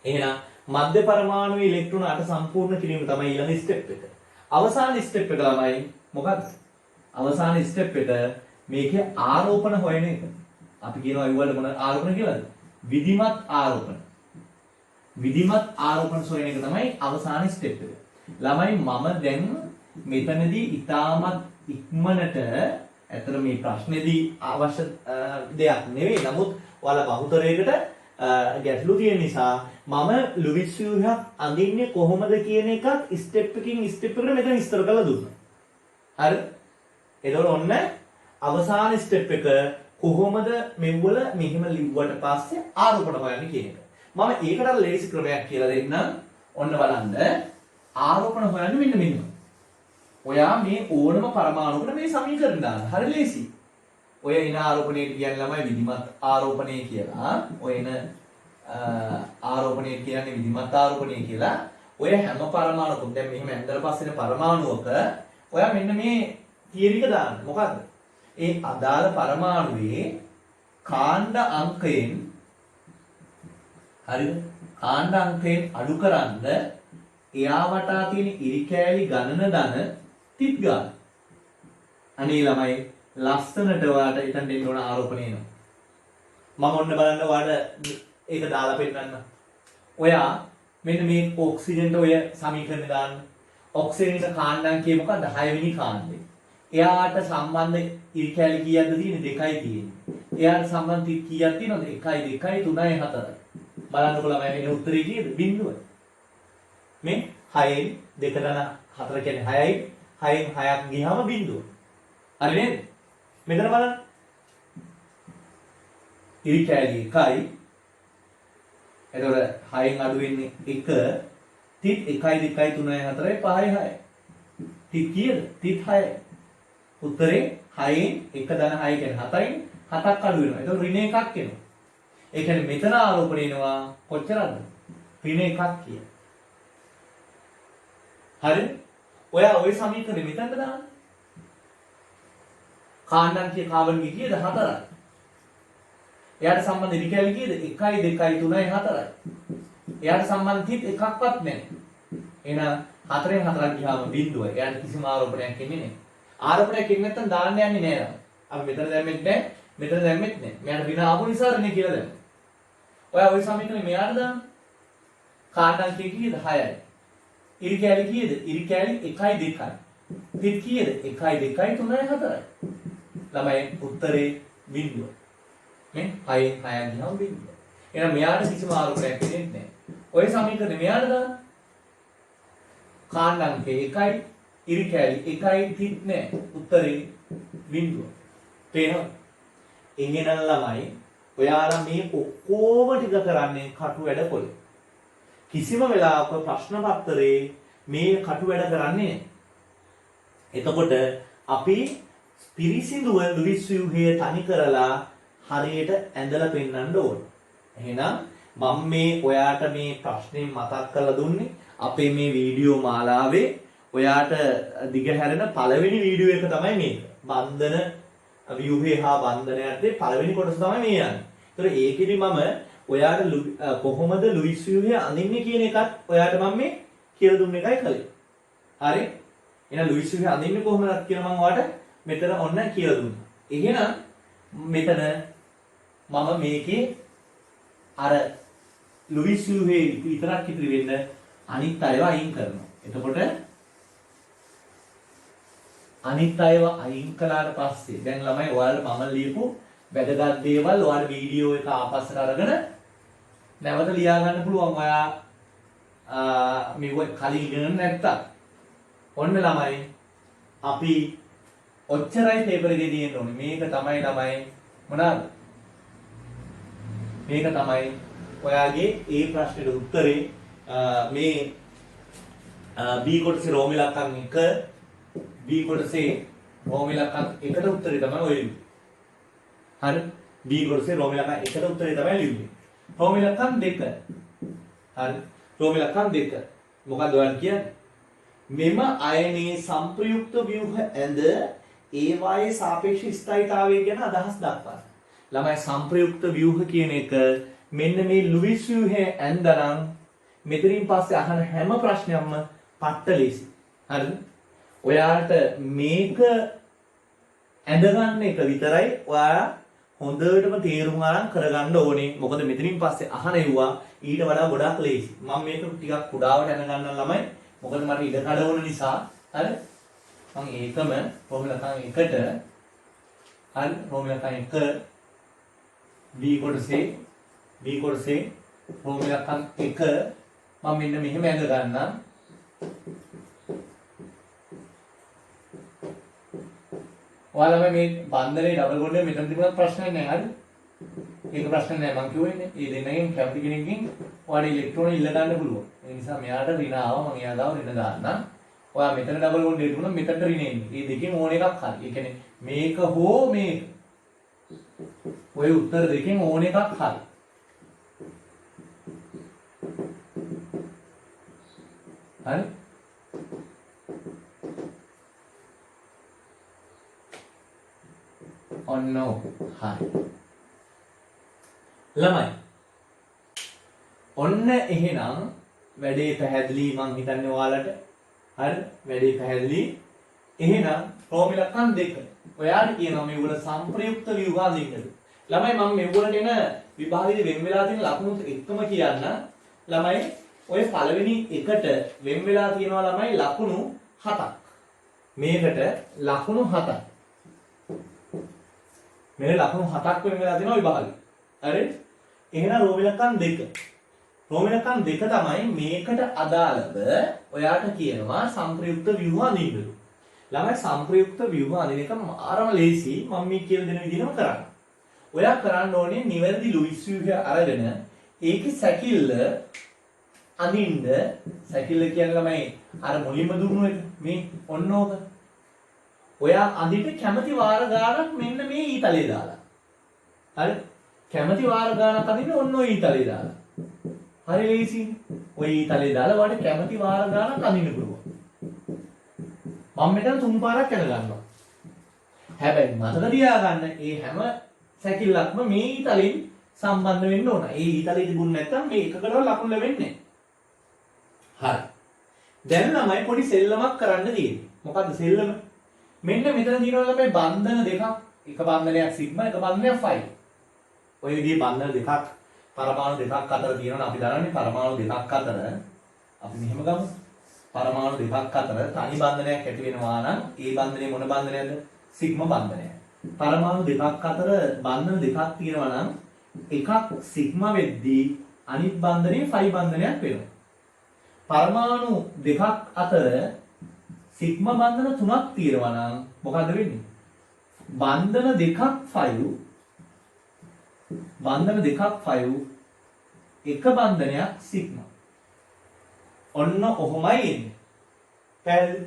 එහෙනම් මධ්‍ය පරමාණුවේ ඉලෙක්ට්‍රෝන 8 සම්පූර්ණ කිරීම තමයි ඊළඟ ස්ටෙප් එක. අවසාන ස්ටෙප් එක ළමයි මොකක්ද? අවසාන ස්ටෙප් එක මේකේ ආරෝපණ හොයන එක. අපි කියනවා ඒ වල මොන ආරෝපණ කියලාද? විධිමත් ආරෝපණ. විධිමත් ආරෝපණ සොයන එක තමයි අවසාන ස්ටෙප් එක. ළමයි මම දැන් මෙතනදී ඊටමත් ඉක්මනට ඇත්තට මේ ප්‍රශ්නේදී අවශ්‍ය දෙයක් නෙවෙයි. නමුත් ඔයාලා බහුතරයකට ගැටලු තියෙන නිසා මම ලුයිස් ව්‍යුහයක් අඳින්නේ කොහොමද කියන එකත් ස්ටෙප් එකකින් ස්ටෙප් එකට මෙතන විස්තර කරලා දුන්නා. හරි? එතකොට ඔන්න අවසාන ස්ටෙප් එක කොහොමද මෙව්වල මෙහිම ලිව්වට පස්සේ ආරෝපණ හොයන්නේ කියන එක. මම ඒකට ලේසි ක්‍රමයක් කියලා දෙන්නම්. ඔන්න බලන්න. ආරෝපණ හොයන්නේ මෙන්න මෙන්න. ඔයා මේ ඕනම පරමාණුවකට මේ සමීකරණ දාන්න. හරි ලේසි. ඔය එන ආරෝපණයට කියන්නේ ළමයි විධිමත් ආරෝපණය කියලා. ඔය එන ආරෝපණය කියන්නේ විධිමත් ආරෝපණය කියලා. ඔය හැම පරමාණුවකම දැන් මෙහෙම ඇඳලා පස්සේන පරමාණුවක ඔයා මෙන්න මේ තියරි එක දාන්න. මොකද්ද? ඒ අදාළ පරමාණුවේ කාණ්ඩ අංකයෙන් හරිද? කාණ්ඩ අංකයෙන් අඩු කරන්න එයා වටා තියෙන ඉරි කෑලි ගණන දන තිත් ගන්න. අනේ ළමයි ලස්සනට ඔයාලට එතන දෙන්න ඕන ආරෝපණය එනවා. මම ඔන්න බලන්න ඔයාලට ඒක දාලා පෙන්නන්න. ඔයා මෙන්න මේ ඔක්සිජන්ට ඔය සමීකරණ දාන්න. ඔක්සිජන්ට කාණ්ඩාංකය මොකද්ද? 6 වෙනි කාණ්ඩය. එයාට සම්බන්ධ ඉරි කෑලි කීයක්ද තියෙන්නේ? 2යි තියෙන්නේ. එයාට සම්බන්ධ තිත් කීයක් තියෙනවද? 1යි 2යි 3යි 4යි. බලන්නකො ළමයි මේ උත්තරේ කීයද? බිංදුව. මේ 6න් 2 දන 4 කියන්නේ 6යි 6න් 6ක් ගියම බිංදුව. හරි නේද? මෙතන බලන්න. ඉරි කෑලි 1යි එතකොට 6න් අඩු වෙන්නේ 1 තිත් 1 2 3 4 5 6 තිත් කීයද? තිත් 6යි. උත්තරේ 6න් 1 ධන 6 කියන්නේ 7යි 7ක් අඩු වෙනවා. එතකොට ඍණ එකක් එනවා. ඒ කියන්නේ මෙතන ආරෝපණය වෙනවා කොච්චරද? ඍණ එකක් කිය. හරිද? ඔයා ওই සමීකරණය මෙතනට දාන්න. කාණ්ඩාංකීය කාබන්ගේ කීයද? 4යි. එයාට සම්බන්ධ ඉරිකැලි කීයද? 1 2 3 4යි. එයාට සම්බන්ධ තිත් එකක්වත් නැහැ. එහෙනම් 4න් 4ක් ගියාම බිඳුවයි. එයාට කිසිම ආරෝපණයක් එන්නේ නැහැ. ආරෝපණයක් එන්නේ නැත්නම් දාන්න යන්නේ නැහැ. අපි මෙතන දැම්මෙත් නැහැ. මෙතන දැම්මෙත් නැහැ. මෙයාට විනා ආපු නිසා නේ කියලා දැම්මා. ඔයා ওই සමීකරණය මෙයාට දාන්න. කාණ්ඩාංකීය කීයද? 6යි. ඉරිකැලි කීයද? ඉරිකැලි 1 2යි. තිත් කීයද? 1 2 3 4යි. ළමයි උත්තරේ බිඳුව. මේ 6න් 6ක් ගියාම බිඳුව. එහෙනම් මෙයාට කිසිම ආරෝපණයක් දෙන්නේ නැහැ. ඔය සමීකරණය මෙයාට දාන්න. කාණ්ඩාංකය 1යි ඉරිකැලි 1යි තිත් නැහැ. උත්තරේ බිඳුව. තේරෙනවද? එහෙනම් ළමයි ඔයාලා මේ ඔක්කොම ටික කරන්නේ කටු වැඩ පොළ. කිසිම වෙලාවක ප්‍රශ්න පත්‍රයේ මේ කටු වැඩ කරන්නේ නැහැ. එතකොට අපි පිරිසිදුව ලුයිස් ව්‍යුහය තනි කරලා හරියට ඇඳලා පෙන්වන්න ඕන. එහෙනම් මම මේ ඔයාට මේ ප්‍රශ්නේ මතක් කරලා දුන්නේ අපේ මේ වීඩියෝ මාලාවේ ඔයාට දිගහැරෙන පළවෙනි වීඩියෝ එක තමයි මේක. බන්ධන ව්‍යුහය හා බන්ධනයන්ගේ පළවෙනි කොටස තමයි මේ යන්නේ. ඒතර ඒකෙදි මම ඔයාට කොහොමද ලුයිස් ව්‍යුහය අඳින්නේ කියන එකත් ඔයාට මම මේ කියලා දුන්න එකයි කළේ. හරි? එහෙනම් ලුයිස් ව්‍යුහය අඳින්නේ කොහොමද කියලා මම ඔයාට මෙතන ඔන්න කියලා දුන්නා. එහෙනම් මෙතන මම මේකේ අර ලුයිස් ව්‍යුහේ විතරක් ඉතිරි වෙන්න අනිත් අයව අයින් කරනවා. එතකොට අනිත් අයව අයින් කළාට පස්සේ දැන් ළමයි ඔයාලට මම ලියපු වැදගත් දේවල් ඔයාලා වීඩියෝ එක ආපස්සට අරගෙන නැවත ලියා ගන්න පුළුවන්. ඔයා මේක කලින් ඉගෙන නැත්තම් ඔන්න ළමයි අපි ඔච්චරයි පේපර් එකේ තියෙන්න ඕනේ. මේක තමයි ළමයි මොනවාද? මේක තමයි ඔයාගේ ඒ ප්‍රශ්නෙට උත්තරේ. මේ B කොටසේ රෝම ඉලක්කම් 1 B කොටසේ රෝම ඉලක්කම් 1ට උත්තරේ තමයි ඔය ලියුවේ. හරි? B කොටසේ රෝම ඉලක්කම් 1ට උත්තරේ තමයි ලියුවේ. රෝම ඉලක්කම් 2. හරි? රෝම ඉලක්කම් 2. මොකක්ද ඔයාලට කියන්නේ? මෙම අයනයේ සංප්‍රයුක්ත ව්‍යුහ ඇඳ ඒවායේ සාපේක්ෂ ස්ථායීතාවය ගැන අදහස් දක්වන්න. ළමයි සංප්‍රයුක්ත ව්‍යුහ කියන එක මෙන්න මේ ලුයිස් ව්‍යුහයේ ඇඳනම් මෙතනින් පස්සේ අහන හැම ප්‍රශ්නයක්ම පට්ටලෙසි. හරිද? ඔයාලට මේක ඇඳගන්න එක විතරයි ඔයා හොඳටම තේරුම් අරන් කරගන්න ඕනේ. මොකද මෙතනින් පස්සේ අහන ඒවා ඊට වඩා ගොඩක් ලේසි. මම මේක ටිකක් කුඩාවට ඇඳගන්න ළමයි. මොකද මට ඉඩ කඩ වුණ නිසා. හරි? මම ඒකම රෝම ඉලක්කම් 1ට හරි රෝම ඉලක්කම් 1 B කොටසේ රෝම ඉලක්කම් 1 මම මෙන්න මෙහෙම ඇඳ ගන්නම්. ඔයාලා මේ බන්ධනේ ඩබල් බොන්ඩ් එක මෙතන තිබුණත් ප්‍රශ්නයක් නැහැ. හරි? ඒක ප්‍රශ්න නැහැ මම කිව්වනේ. මේ දෙන්නගෙන් කැමති කෙනෙක්ගෙන් ඔයාලා ඉලෙක්ට්‍රෝන ඉල්ල ගන්න පුළුවන්. ඒ නිසා මෙයාට ඍණ ආව මම එයා දාව ඍණ දාන්නම්. ඔයා මෙතන ඩබල් බොන්ඩ් එක තිබුණා මෙතනට ඍණ එන්නේ. මේ දෙකෙන් ඕන එකක් හරි. ඒ කියන්නේ මේක හෝ මේක. ඔය උත්තර දෙකෙන් ඕන එකක් හරි. හරි? ඔන්න හරි. ළමයි ඔන්න එහෙනම් වැඩේ පැහැදිලි මං හිතන්නේ ඔයාලට. හරි? වැඩේ පැහැදිලි. එහෙනම් රෝම ඉලක්කම් 2. ඔයාලට කියනවා මේගොල්ල සංප්‍රයුක්ත ව්‍යුහ අඳින්නද. ළමයි මම මේගොල්ලට එන විභාගයේ වෙන් වෙලා තියෙන ලකුණු එකම කියන්න. ළමයි ඔය පළවෙනි එකට වෙන් වෙලා තියෙනවා ළමයි ලකුණු 7ක්. මේකට ලකුණු 7ක්. මේ ලකුණු 7ක් වෙන් වෙලා තියෙනවා විභාගෙ. හරි? එහෙනම් රෝම ඉලක්කම් 2. රෝම ඉලක්කම් 2 තමයි මේකට අදාළව ඔයාට කියනවා සංප්‍රයුක්ත ව්‍යුහ අඳින්නද. ළමයි සංප්‍රයුක්ත ව්‍යුහ අඳින එක මාරම ලේසි. මම මේ කියලා දෙන විදිහටම කරන්න. ඔයා කරන්න ඕනේ නිවැරදි ලුයිස් ව්‍යුහය අරගෙන ඒකේ සැකිල්ල අඳින්න සැකිල්ල කියන්නේ ළමයි අර මුලින්ම දුන්නු එක මේ ඔන්න ඕක. ඔයා අඳින්න කැමති වාර ගානක් මෙන්න මේ ඊතලේ දාලා. හරි? කැමති වාර ගානක් අඳින්න ඔන්න ඔය ඊතලේ දාලා. හරි ලේසියි. ඔය ඊතලේ දාලා ඔයාලට කැමති වාර ගානක් අඳින්න පුළුවන්. මම මෙතන 3 පාරක් යන ගන්නවා. හැබැයි මතක තියාගන්න මේ හැම සැකිල්ලක්ම මේ ඊතලෙන් සම්බන්ධ වෙන්න ඕන. ඒ ඊතලෙ තිබුණ නැත්නම් මේ එකකටවත් ලකුණු ලැබෙන්නේ නැහැ. හරි. දැන් ළමයි පොඩි සෙල්ලමක් කරන්න තියෙන්නේ. මොකද්ද සෙල්ලම? මෙන්න මෙතන තියෙනවා ළමයි බන්ධන දෙකක්. එක බන්ධනයක් සිග්මා එක බන්ධනයක් ෆයි. ඔය විදිහේ බන්ධන දෙකක් පරමාණු දෙකක් අතර තියෙනවා. අපි දන්නන්නේ පරමාණු දෙකක් අතර අපි මෙහෙම ගමු. පරමාණු දෙකක් අතර තනි බන්ධනයක් ඇති වෙනවා නම් ඒ බන්ධනේ මොන බන්ධනයක්ද? සිග්මා බන්ධනය. පරමාණු දෙකක් අතර බන්ධන දෙකක් තියෙනවා නම් එකක් සිග්මා වෙද්දී අනිත් බන්ධනේ ෆයි බන්ධනයක් වෙනවා. පරමාණු දෙකක් අතර සිග්මා බන්ධන තුනක් තියෙනවා නම් මොකද වෙන්නේ? බන්ධන දෙකක් ෆයි එක බන්ධනයක් සිග්මා. ඔන්න ඔහොමයි එන්නේ. පැහැදිලි?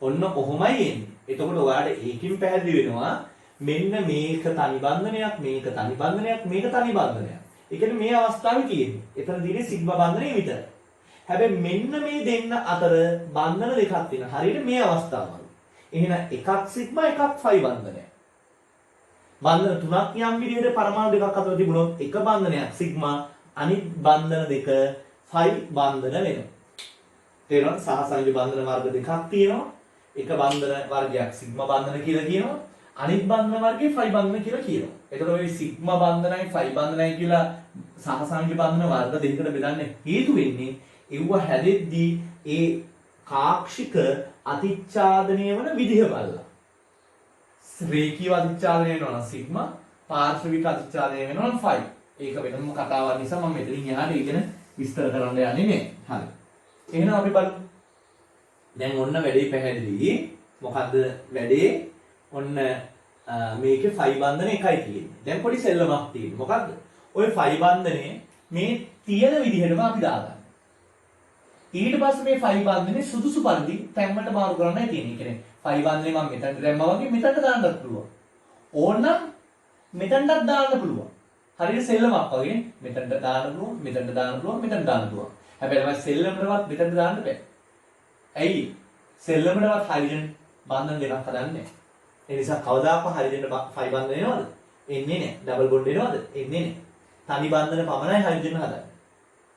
ඔන්න ඔහොමයි එන්නේ. එතකොට ඔයාලට ඒකින් පැහැදිලි වෙනවා මෙන්න මේක තනි බන්ධනයක්, මේක තනි බන්ධනයක්, මේක තනි බන්ධනයක්. ඒ කියන්නේ මේ අවස්ථාවේ තියෙන්නේ. එතන තියෙන්නේ සිග්මා බන්ධනය විතරයි. හැබැයි මෙන්න මේ දෙන්න අතර බන්ධන දෙකක් තියෙනවා. හරියට මේ අවස්ථාවවල. එහෙනම් එකක් සිග්මා එකක් ෆයි බන්ධනයක්. බන්ධන තුනක් යම් විදිහට පරමාණු දෙකක් අතර තිබුණොත් එක බන්ධනයක් සිග්මා අනිත් බන්ධන දෙක ෆයි බන්ධන වෙනවා. තේරෙනවද? සහසංයෝජ බන්ධන වර්ග දෙකක් තියෙනවා. එක බන්ධන වර්ගයක් සිග්මා බන්ධන කියලා කියනවා. අනිත් බන්ධන වර්ගය ෆයි බන්ධන කියලා කියනවා. එතකොට මේ සිග්මා බන්ධනයි ෆයි බන්ධනයි කියලා සහසංයෝජ බන්ධන වර්ග දෙකකට බෙදන්න හේතු වෙන්නේ ඒව හැදෙද්දී ඒ කාක්ෂික අතිච්ඡාදනය වන විදිහ බලලා. රේඛීය අතිච්ඡාදනය වෙනවා නම් සිග්මා, පාර්ශ්වික අතිච්ඡාදනය වෙනවා නම් ෆයි. ඒක වෙනම කතාවක් නිසා මම මෙතනින් එහාට ඉගෙන විස්තර කරන්න යන්නේ නැහැ. හරි. එහෙනම් අපි බලමු. දැන් ඔන්න වැඩේ පැහැදිලි. මොකද්ද වැඩේ? ඔන්න මේකේ ෆයි බන්ධන එකයි තියෙන්නේ. දැන් පොඩි සෙල්ලමක් තියෙනවා. මොකද්ද? ওই ෆයි බන්ධනේ මේ තියෙන විදිහටම අපි දාගන්න. ඊට පස්සේ මේ ෆයි බන්ධනේ සුදුසු පරිදි තැම්මට මාරු කරන්නයි තියෙන්නේ. කියන්නේ ෆයි බන්ධනේ මම මෙතනට දැම්මා වගේ මෙතනට දාන්නත් පුළුවන්. ඕනනම් මෙතනටත් දාන්න පුළුවන්. හරියට සෙල්ලමක් වගේ මෙතනට දාන්න පුළුවන්, මෙතනට දාන්න පුළුවන්, මෙතනට දාන්න පුළුවන්. හැබැයි තමයි සෙල්ලමටවත් මෙතනට දාන්න බෑ. ඇයි? සෙල්ලමටවත් හයිඩ්‍රජන් බන්ධන දෙකක් හදන්නේ. ඒ නිසා කවදාකවත් හයිඩ්‍රජන් ෆයි බන්ධන එනවද? එන්නේ නැහැ. ඩබල් බොන්ඩ් එනවද? එන්නේ නැහැ. තනි බන්ධන පමණයි හයිඩ්‍රජන් හදන්නේ.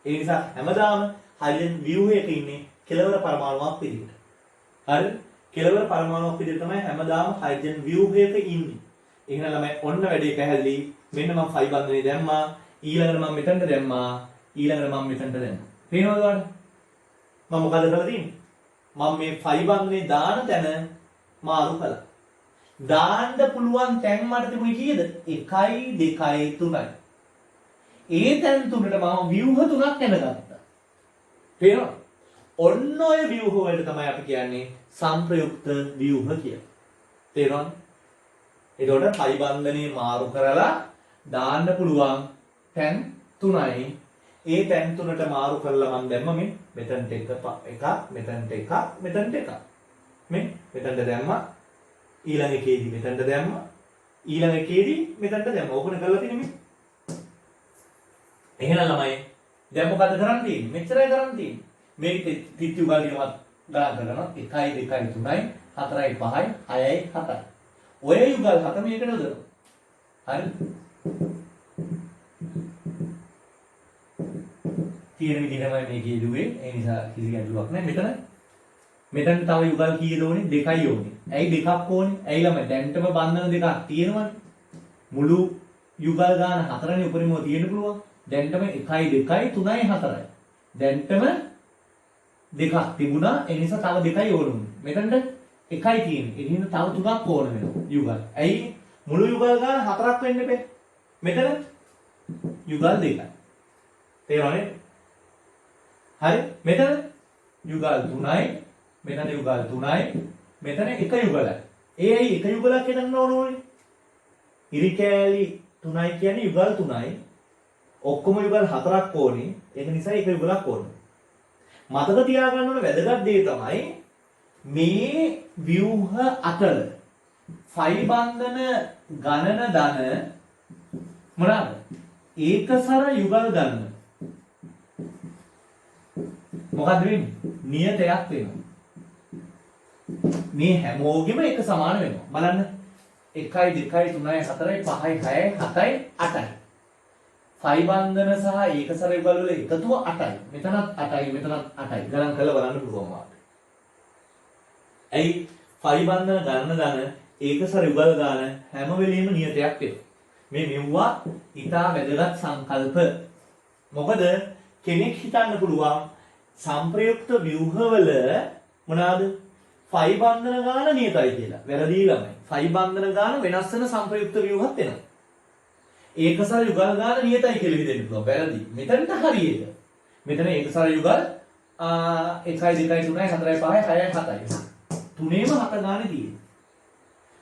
ඒ නිසා හැමදාම හයිඩ්‍රජන් ව්‍යුහයක ඉන්නේ කෙලවර පරමාණුවක් විදිහට. හරි? කෙලවර පරමාණුවක් විදිහට තමයි හැමදාම හයිඩ්‍රජන් ව්‍යුහයක ඉන්නේ. එහෙනම් ළමයි ඔන්න වැඩේ පැහැදිලි. මෙන්න මම ෆයි බන්ධනේ දැම්මා. ඊළඟට මම මෙතනට දැම්මා. ඊළඟට මම මෙතනට දැම්මා. පේනවද ඔයාලට? මම මොකද කරලා තියෙන්නේ? මම මේ ෆයි බන්ධනේ දාන තැන මාරු කළා. දාන්න පුළුවන් තැන් මට තිබුණේ කීයද? 1 2 3යි. ඒ තැන් තුනට මම ව්‍යුහ තුනක් දැනගත්තා. පේනවද? ඔන්න ඔය ව්‍යුහ වලට තමයි අපි කියන්නේ සංප්‍රයුක්ත ව්‍යුහ කියලා. තේරෙනවද? එතකොට ෆයි බන්ධනේ මාරු කරලා දාන්න පුළුවන් තැන් තුනයි. ඒ තැන් තුනට මාරු කරලා මම දැම්ම මේ මෙතනට එකක්, මෙතනට එකක්, මෙතනට එකක්. මේ මෙතනට දැම්මා. ඊළඟ එකේදී මෙතනට දැම්මා. ඊළඟ එකේදී මෙතනට දැම්මා. ඕකනේ කරලා තියෙන්නේ මේ. එහෙනම් ළමයි දැන් මොකද කරන්න තියෙන්නේ? මෙච්චරයි කරන්න තියෙන්නේ. මේ තිත්ති උගල් කියනවත් ගණන් කරනවා 1 2 3යි 4යි 5යි 6යි 7යි. ඔය යුගල් හත මේකට යොදනවා. හරි? තියෙන විදිහමයි මේකේ දුවේ. ඒ නිසා කිසි ගැටලුවක් නැහැ. මෙතන තව යුගල් කීයද ඕනේ? 2යි ඕනේ. ඇයි 2ක් ඕනේ? ඇයි ළමයි දැන්ටම බන්ධන දෙකක් තියෙනවනේ. මුළු යුගල් ගාන 4නේ උපරිමව තියෙන්න පුළුවන්. දැන්ටම 1 2 3යි 4යි. දැන්ටම දෙකක් තිබුණා. ඒ නිසා තව 2යි ඕනුනේ. මෙතනට 1යි තියෙන්නේ. ඒ හින්දා තව 3ක් ඕන වෙනවා යුගල්. ඇයි? මුළු යුගල් ගාන 4ක් වෙන්න බෑ. මෙතන යුගල් 2යි. තේරෙනවද? හරි? මෙතන යුගල් 3යි. මෙතන යුගල් 3යි. මෙතන 1 යුගලයි. ඒ ඇයි 1 යුගලක් හදන්න ඕනේ? ඉරි කෑලි 3යි කියන්නේ යුගල් 3යි. ඔක්කොම යුගල් 4ක් ඕනේ. ඒක නිසා එක යුගලක් ඕනේ. මතක තියාගන්න ඕන වැදගත් දේ තමයි මේ ව්‍යුහ අතර ෆයි බන්ධන ගණන ධන මොනවාද? ඒකසර යුගල් ගන්න. මොකද්ද වෙන්නේ? නියතයක් වෙනවා. මේ හැමෝගෙම එක සමාන වෙනවා. බලන්න. 1 2 3 4 5 6 7 8යි. ෆයි බන්ධන සහ ඒකසර යුගල් වල එකතුව 8යි. මෙතනත් 8යි මෙතනත් 8යි. ගණන් කරලා බලන්න පුළුවන් වාට. ඇයි ෆයි බන්ධන ගණන දාන ඒකසර යුගල් ගාන හැම වෙලෙම නියතයක් වෙනවා. මේ මෙව්වා ඊටා වැදගත් සංකල්ප. මොකද කෙනෙක් හිතන්න පුළුවන් සංප්‍රයුක්ත ව්‍යුහවල මොනවාද? ෆයි බන්ධන ගාන නියතයි කියලා. වැරදි ළමයි. ෆයි බන්ධන ගාන වෙනස් වෙන සංප්‍රයුක්ත ව්‍යුහත් වෙනවා. ඒකසර යුගල් ගාන නියතයි කියලා හිතෙන්න පුළුවන්. වැරදි. මෙතනට හරියට. මෙතන ඒකසර යුගල් 1 2 3 4 5 6 7යි. තුනේම 7 ගානේ තියෙන්නේ.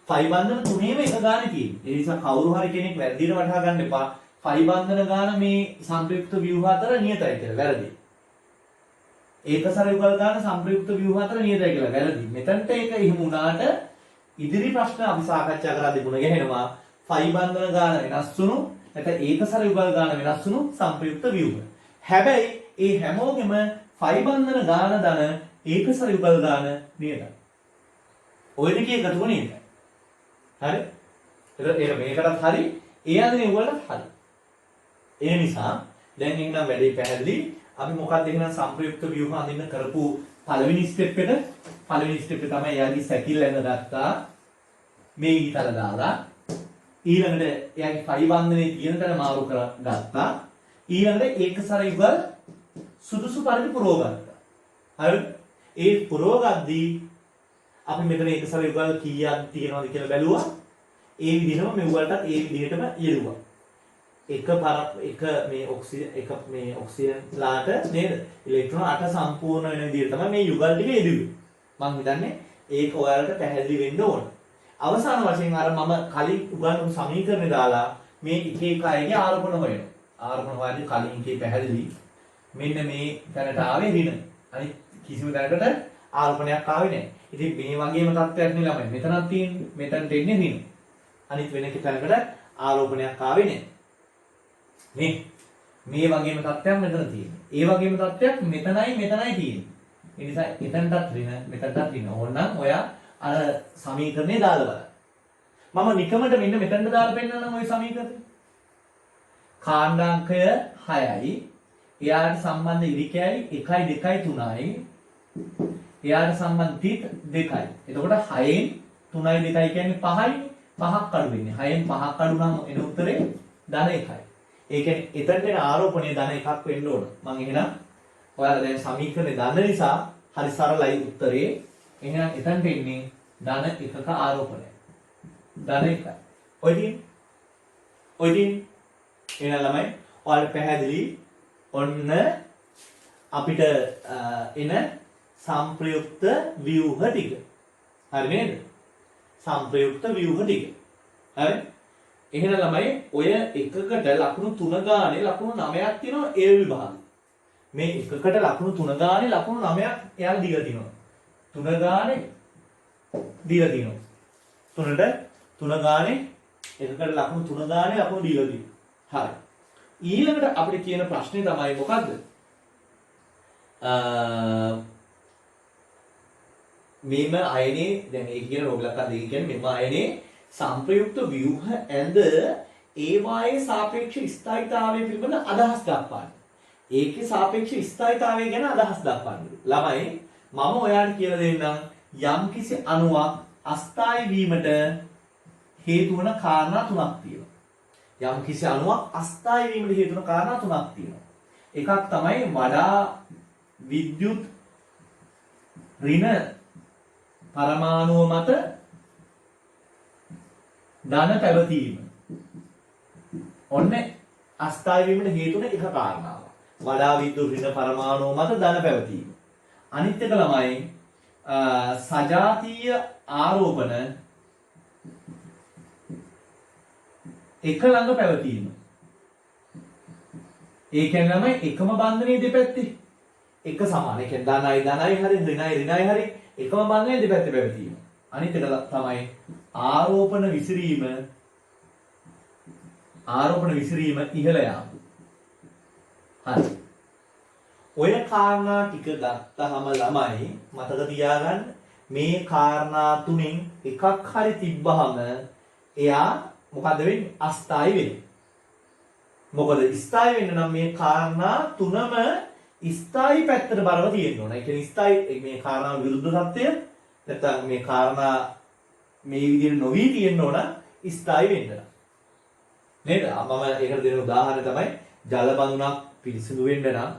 ෆයි බන්ධන තුනේම එක ගානේ තියෙන්නේ. ඒ නිසා කවුරු හරි කෙනෙක් වැරදිට වටහා ගන්න එපා. ෆයි බන්ධන ගාන මේ සංප්‍රයුක්ත ව්‍යුහ අතර නියතයි කියලා. වැරදි. ඒකසර යුගල් ගාන සංප්‍රයුක්ත ව්‍යුහ අතර නියතයි කියලා. වැරදි. මෙතනට ඒක එහෙම වුණාට ඉදිරි ප්‍රශ්න අපි සාකච්ඡා කරලා තිබුණ ගැහෙනවා. ෆයි බන්ධන ගාන වෙනස් වුණු නැත්නම් ඒකසර යුගල් ගාන වෙනස් වුණු සංප්‍රයුක්ත ව්‍යුහ. හැබැයි ඒ හැමෝගෙම ෆයි බන්ධන ගාන දන ඒකසර යුගල් ගාන නියතයි. ඔය දෙකේ එකතුව නියතයි. හරි? ඒක මේකටත් හරි, ඒ අදිනේ වලට හරි. ඒ නිසා දැන් එහෙනම් වැඩේ පැහැදිලි. අපි මොකක්ද එහෙනම් සංප්‍රයුක්ත ව්‍යුහ අඳින්න කරපු පළවෙනි ස්ටෙප් එක තමයි එයාගේ සැකිල්ල ඇඳගත්තා. මේ ඊතල දාලා ඊළඟට එයාගේ ෆයි බන්ධනේ තියෙන තැන මාරු කරගත්තා. ඊළඟට ඒකසර යුගල් සුදුසු පරිදි පුරවගත්තා. හරි? ඒ පුරවගද්දී අපි මෙතන ඒකසර යුගල් කීයක් තියෙනවද කියලා බැලුවා. ඒ විදිහම මෙව්වලටත් ඒ විදිහටම යෙදුවා. එක මේ ඔක්සිජන් ලාට නේද? ඉලෙක්ට්‍රෝන 8 සම්පූර්ණ වෙන විදිහට තමයි මේ යුගල් ටික යෙදුවේ. මම හිතන්නේ ඒක ඔයාලට පැහැදිලි වෙන්න ඕන. අවසාන වශයෙන් අර මම කලින් උගන්වපු සමීකරණය දාලා මේ එක එක අයගේ ආරෝපණ හොයනවා. ආරෝපණ හොයද්දී කලින් එකේ පැහැදිලි මෙන්න මේ තැනට ආවේ ඍණ. අනිත් කිසිම තැනකට ආරෝපණයක් ආවේ නැහැ. ඉතින් මේ වගේම තත්ත්වයක් නේ ළමයි. මෙතනක් තියෙන්නේ මෙතනට එන්නේ ඍණ. අනිත් වෙන එක තැනකට ආරෝපණයක් ආවේ නැහැ. මේ වගේම තත්ත්වයක් මෙතන තියෙන්නේ. ඒ වගේම තත්ත්වයක් මෙතනයි තියෙන්නේ. ඒ නිසා එතනටත් ඍණ මෙතනටත් ඍණ. ඕනනම් ඔයා අර සමීකරණේ දාලා බලන්න. මම නිකමට මෙන්න මෙතනට දාලා පෙන්නන්නම් ওই සමීකරණය. කාණ්ඩාංකය 6යි. එයාට සම්බන්ධ ඉරිකැයි 1 2 3යි. එයාට සම්බන්ධ තිත් 2යි. එතකොට 6න් 3යි 2යි කියන්නේ 5යි. 5ක් අඩු වෙන්නේ. 6න් 5ක් අඩු නම් එන උත්තරේ ධන 1යි. ඒ කියන්නේ එතනට එන ආරෝපණය ධන 1ක් වෙන්න ඕන. මම එහෙනම් ඔයාලා දැන් සමීකරණේ දන්න නිසා හරි සරලයි උත්තරේ. එහෙනම් එතනට එන්නේ ධන 1ක ආරෝපණය. ධන 1යි. ඔය දින් එහෙනම් ළමයි ඔයාලට පැහැදිලි ඔන්න අපිට එන සංප්‍රයුක්ත ව්‍යුහ ටික. හරි නේද? සංප්‍රයුක්ත ව්‍යුහ ටික. හරි? එහෙනම් ළමයි ඔය එකකට ලකුණු 3 ගානේ ලකුණු 9ක් තියෙනවා ඒ විභාගෙ. මේ එකකට ලකුණු 3 ගානේ ලකුණු 9ක් එයාලා දීලා තියෙනවා. 3 ගානේ දීලා තියෙනවා. 3ට 3 ගානේ එකකට ලකුණු 3 ගානේ ලකුණු දීලා තියෙනවා. හරි. ඊළඟට අපිට කියන ප්‍රශ්නේ තමයි මොකද්ද? මෙම අයනේ දැන් ඒ කියන රෝගලක දෙක කියන්නේ මෙම අයනේ සංප්‍රයුක්ත ව්‍යුහ ඇඳ ඒවායේ සාපේක්ෂ ස්ථායීතාවය පිළිබඳ අදහස් දක්වන්න. ඒකේ සාපේක්ෂ ස්ථායීතාවය ගැන අදහස් දක්වන්න. ළමයි මම ඔයාලට කියලා දෙන්නම් යම්කිසි අණුවක් අස්ථායී වීමට හේතු වන කාරණා තුනක් තියෙනවා. යම්කිසි අණුවක් අස්ථායී වීමට හේතු වන කාරණා තුනක් තියෙනවා. එකක් තමයි වඩා විද්‍යුත් ඍණ පරමාණුව මත ධන පැවතීම. ඔන්න අස්ථායී වීමට හේතු වෙන එක කාරණාවක්. වඩා විද්‍යුත් ඍණ පරමාණුව මත ධන පැවතීම. අනිත් එක ළමයි සජාතීය ආරෝපණ එක ළඟ පැවතීම. ඒ කියන්නේ ළමයි එකම බන්ධනයේ දෙපැත්තේ එක සමාන. ඒ කියන්නේ ධනයි හරි ඍණයි හරි එකම බන්ධනයේ දෙපැත්තේ පැවතීම. අනිත් එක තමයි ආරෝපණ විසිරීම ඉහළ යාම. හරි. ඔය කාරණා ටික ගත්තාම ළමයි මතක තියාගන්න මේ කාරණා තුنين එකක් හරි තිබ්බහම එයා මොකද වෙන්නේ? අස්ථායි වෙන්නේ. මොකද ස්ථායි වෙන්න නම් මේ කාරණා තුනම ස්ථායි පැත්තට බරව තියෙන්න ඕන. ඒ කියන්නේ ස්ථායි මේ කාරණා විරුද්ධ සත්‍යය නැත්නම් මේ කාරණා මේ විදිහට නොවි තියෙන්න ඕන ස්ථායි වෙන්න. නේද? මම ඒකට දෙන උදාහරණය තමයි ජල බඳුනක් පිරිසිදු වෙන්න නම්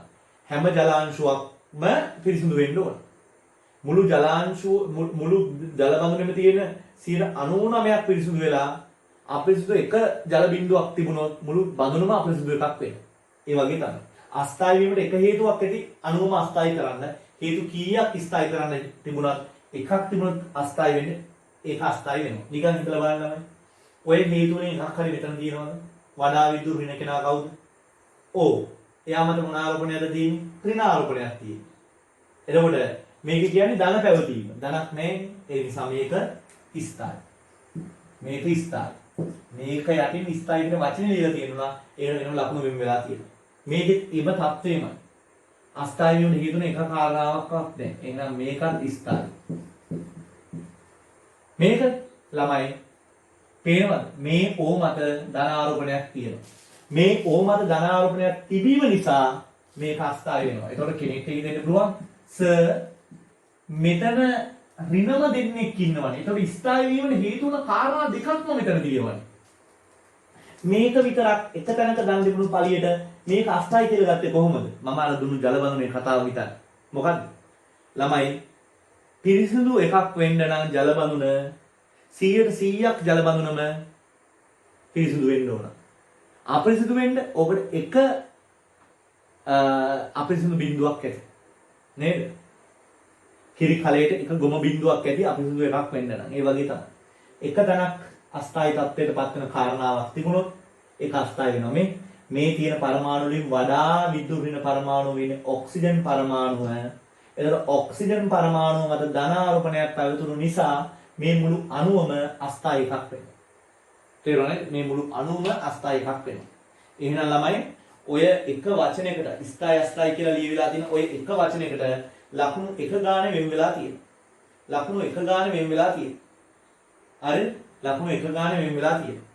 හැම ජලාංශුවක්ම පිරිසිදු වෙන්න ඕන. මුළු ජල බඳුනේම තියෙන 99% පිරිසිදු වෙලා අපිරිසිදු එක ජල බිඳුවක් තිබුණොත් මුළු බඳුනම අපිරිසිදු එකක් වෙනවා. ඒ වගේ තමයි. අස්ථායි වීමට එක හේතුවක් ඇති අණුවම අස්ථායි කරන්න. හේතු කීයක් ස්ථායි කරන්න තිබුණත් එකක් තිබුණොත් අස්ථායි වෙන්නේ ඒක අස්ථායි වෙනවා. නිකන් හිතලා බලන්න. ඔය හේතු වලින් එකක් හරි මෙතන තියෙනවද? වඩා විදුර වෙන කෙනා කවුද? ඕ. එයා මත මොන ආරෝපණයක්ද තියෙන්නේ? ඍණ ආරෝපණයක් තියෙන්නේ. එතකොට මේක කියන්නේ ධන පැවතීම. ධනක් නැහැ. ඒ නිසා මේක ස්ථායි. මේක ස්ථායි. මේක යටින් ස්ථායි කියන වචනේ ලියලා තියෙනවා. ඒක වෙනම ලකුණු වෙන්න වෙලා තියෙනවා. මේකෙත් ඉබ තත්ත්වෙමයි. අස්ථායි වුණ හේතුන එක කාරණාවක්වත් නැහැ. එහෙනම් මේකත් ස්ථායි. මේක ළමයි පේනවද? මේ ඕ මත ධන ආරෝපණයක් තියෙනවා. මේ ඕ මත ධන ආරෝපණයක් තිබීම නිසා මේක අස්ථායි වෙනවා. ඒතකොට කෙනෙක්ට දෙන්න පුළුවන් සර් මෙතන ඍණම දෙන්නෙක් ඉන්නවනේ. ඒතකොට ස්ථායි වීමට හේතු වුණ කාරණා දෙකක්ම මෙතන තියෙනවා. මේක විතරක් එක තැනක දන් දෙපුණු පළියට මේක අස්ථායි කියලා ගත්තේ කොහොමද? මම අර දුන්නු ජල බඳුනේ කතාව විතර. මොකද්ද? ළමයි පිරිසිදු එකක් වෙන්න නම් ජල බඳුන 100%ක් ජල බඳුනම පිරිසිදු වෙන්න ඕන. අපිරිසිදු වෙන්න ඔබට එක අපිරිසිදු බිඳුවක් ඇති. නේද? කිරි කලයට එක ගොම බිඳුවක් ඇති අපිරිසිදු එකක් වෙන්න නම්. ඒ වගේ තමයි. එක තැනක් අස්ථායි තත්ත්වයට පත් වෙන කාරණාවක් තිබුණොත් ඒක අස්ථායි වෙනවා. මේ තියෙන පරමාණු වලින් වඩා විද්‍යුත් ඍණ පරමාණු වෙන්නේ ඔක්සිජන් පරමාණුව. එතකොට ඔක්සිජන් පරමාණුව මත ධන ආරෝපණයක් පැවතුණු නිසා මේ මුළු අණුවම අස්ථායි එකක් වෙනවා. තේරුණාද? මේ මුළු අණුවම අස්ථායි එකක් වෙනවා. එහෙනම් ළමයි ඔය එක වචනයකට ස්ථායි අස්ථායි කියලා ලියවිලා තියෙන ඔය එක වචනයකට ලකුණු එක ගානේ වෙන් වෙලා තියෙනවා. ලකුණු එක ගානේ වෙන් වෙලා තියෙනවා. හරි? ලකුණු එක ගානේ වෙන් වෙලා තියෙනවා.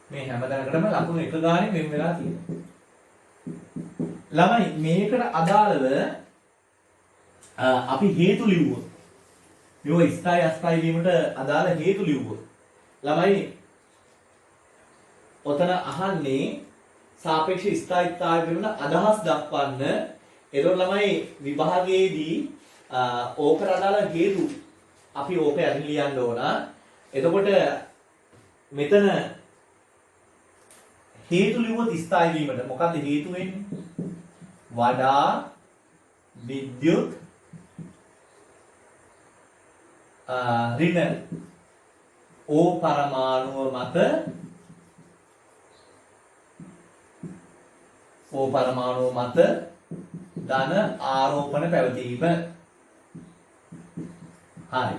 මේ හැමදැනකටම ලකුණු එක ගානේ වෙන් වෙලා තියෙනවා. ළමයි මේකට අදාළව අපි හේතු ලිව්වොත් මේ ස්ථායි අස්ථායි වීමට අදාළ හේතු ලිව්වොත් ළමයි ඔතන අහන්නේ සාපේක්ෂ ස්ථායීතාවය වෙන අදහස් දක්වන්න. ඒතකොට ළමයි විභාගයේදී ඕකට අදාළ හේතු අපි ඕක යටින් ලියන්න ඕන. එතකොට මෙතන හේතු ලිව්වොත් ස්ථායි වීමට මොකද්ද හේතු වෙන්නේ? වඩා විද්‍යුත් ඍණ ඕ පරමාණුව මත ධන ආරෝපණ පැවතීම. හරි.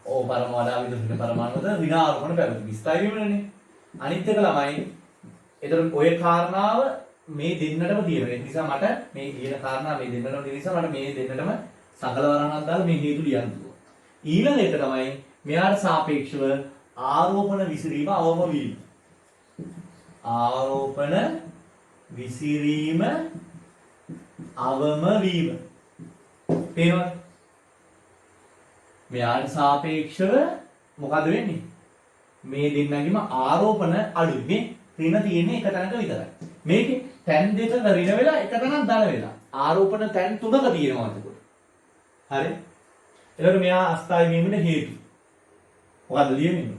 ඕ පරමාණු විදුලි පරමාණුවද ඍණ ආරෝපණ පැවතීම ස්ථායි වීමනේ. අනිත් එක ළමයි එතකොට ඔය කාරණාව මේ දෙන්නටම තියෙනවා. ඒ නිසා මට මේ කියන කාරණා මේ දෙන්නටම තියෙන නිසා මට මේ දෙන්නටම සකල වරණක් දාලා මේ හේතු ලියන්න පුළුවන්. ඊළඟ එක තමයි මෙයාට සාපේක්ෂව ආරෝපණ විසිරීම අවම වීම. ආරෝපණ විසිරීම අවම වීම. පේනවද? මෙයාට සාපේක්ෂව මොකද වෙන්නේ? මේ දෙන්නගේම ආරෝපණ අඩුයි. මේ ඍණ තියෙන්නේ එක තැනක විතරයි. මේකේ තැන් දෙක ඍණ වෙලා එක තැනක් ධන වෙලා. ආරෝපණ තැන් තුනක තියෙනවා එතකොට. හරි? එතකොට මෙයා අස්ථායි වීමට හේතු. මොකද්ද ලියන්නේ?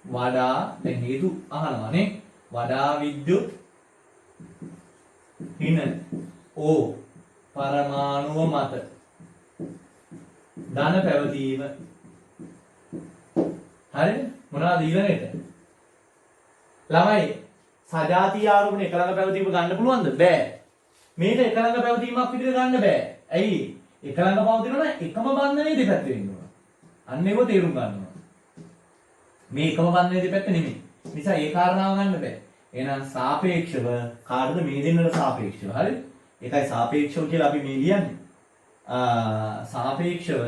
වඩා දැන් හේතු අහනවා නේ. වඩා විද්‍යුත් ඍණ ඕ පරමාණුව මත ධන පැවතීම. හරිද? මොනවද ඊළඟට? ළමයි සජාතීය ආරෝපණ එක ළඟ පැවතීම ගන්න පුළුවන්ද? බෑ. මේක එක ළඟ පැවතීමක් විදිහට ගන්න බෑ. ඇයි? එක ළඟ පවතිනවා නම් එකම බන්ධනයේ දෙපැත්තේ වෙන්න ඕන. අන්න ඒක තේරුම් ගන්න ඕන. මේ එකම බන්ධනයේ දෙපැත්ත නෙමෙයි. නිසා ඒ කාරණාව ගන්න බෑ. එහෙනම් සාපේක්ෂව කාටද මේ දෙන්නට සාපේක්ෂව හරි? ඒකයි සාපේක්ෂව කියලා අපි මේ ලියන්නේ. සාපේක්ෂව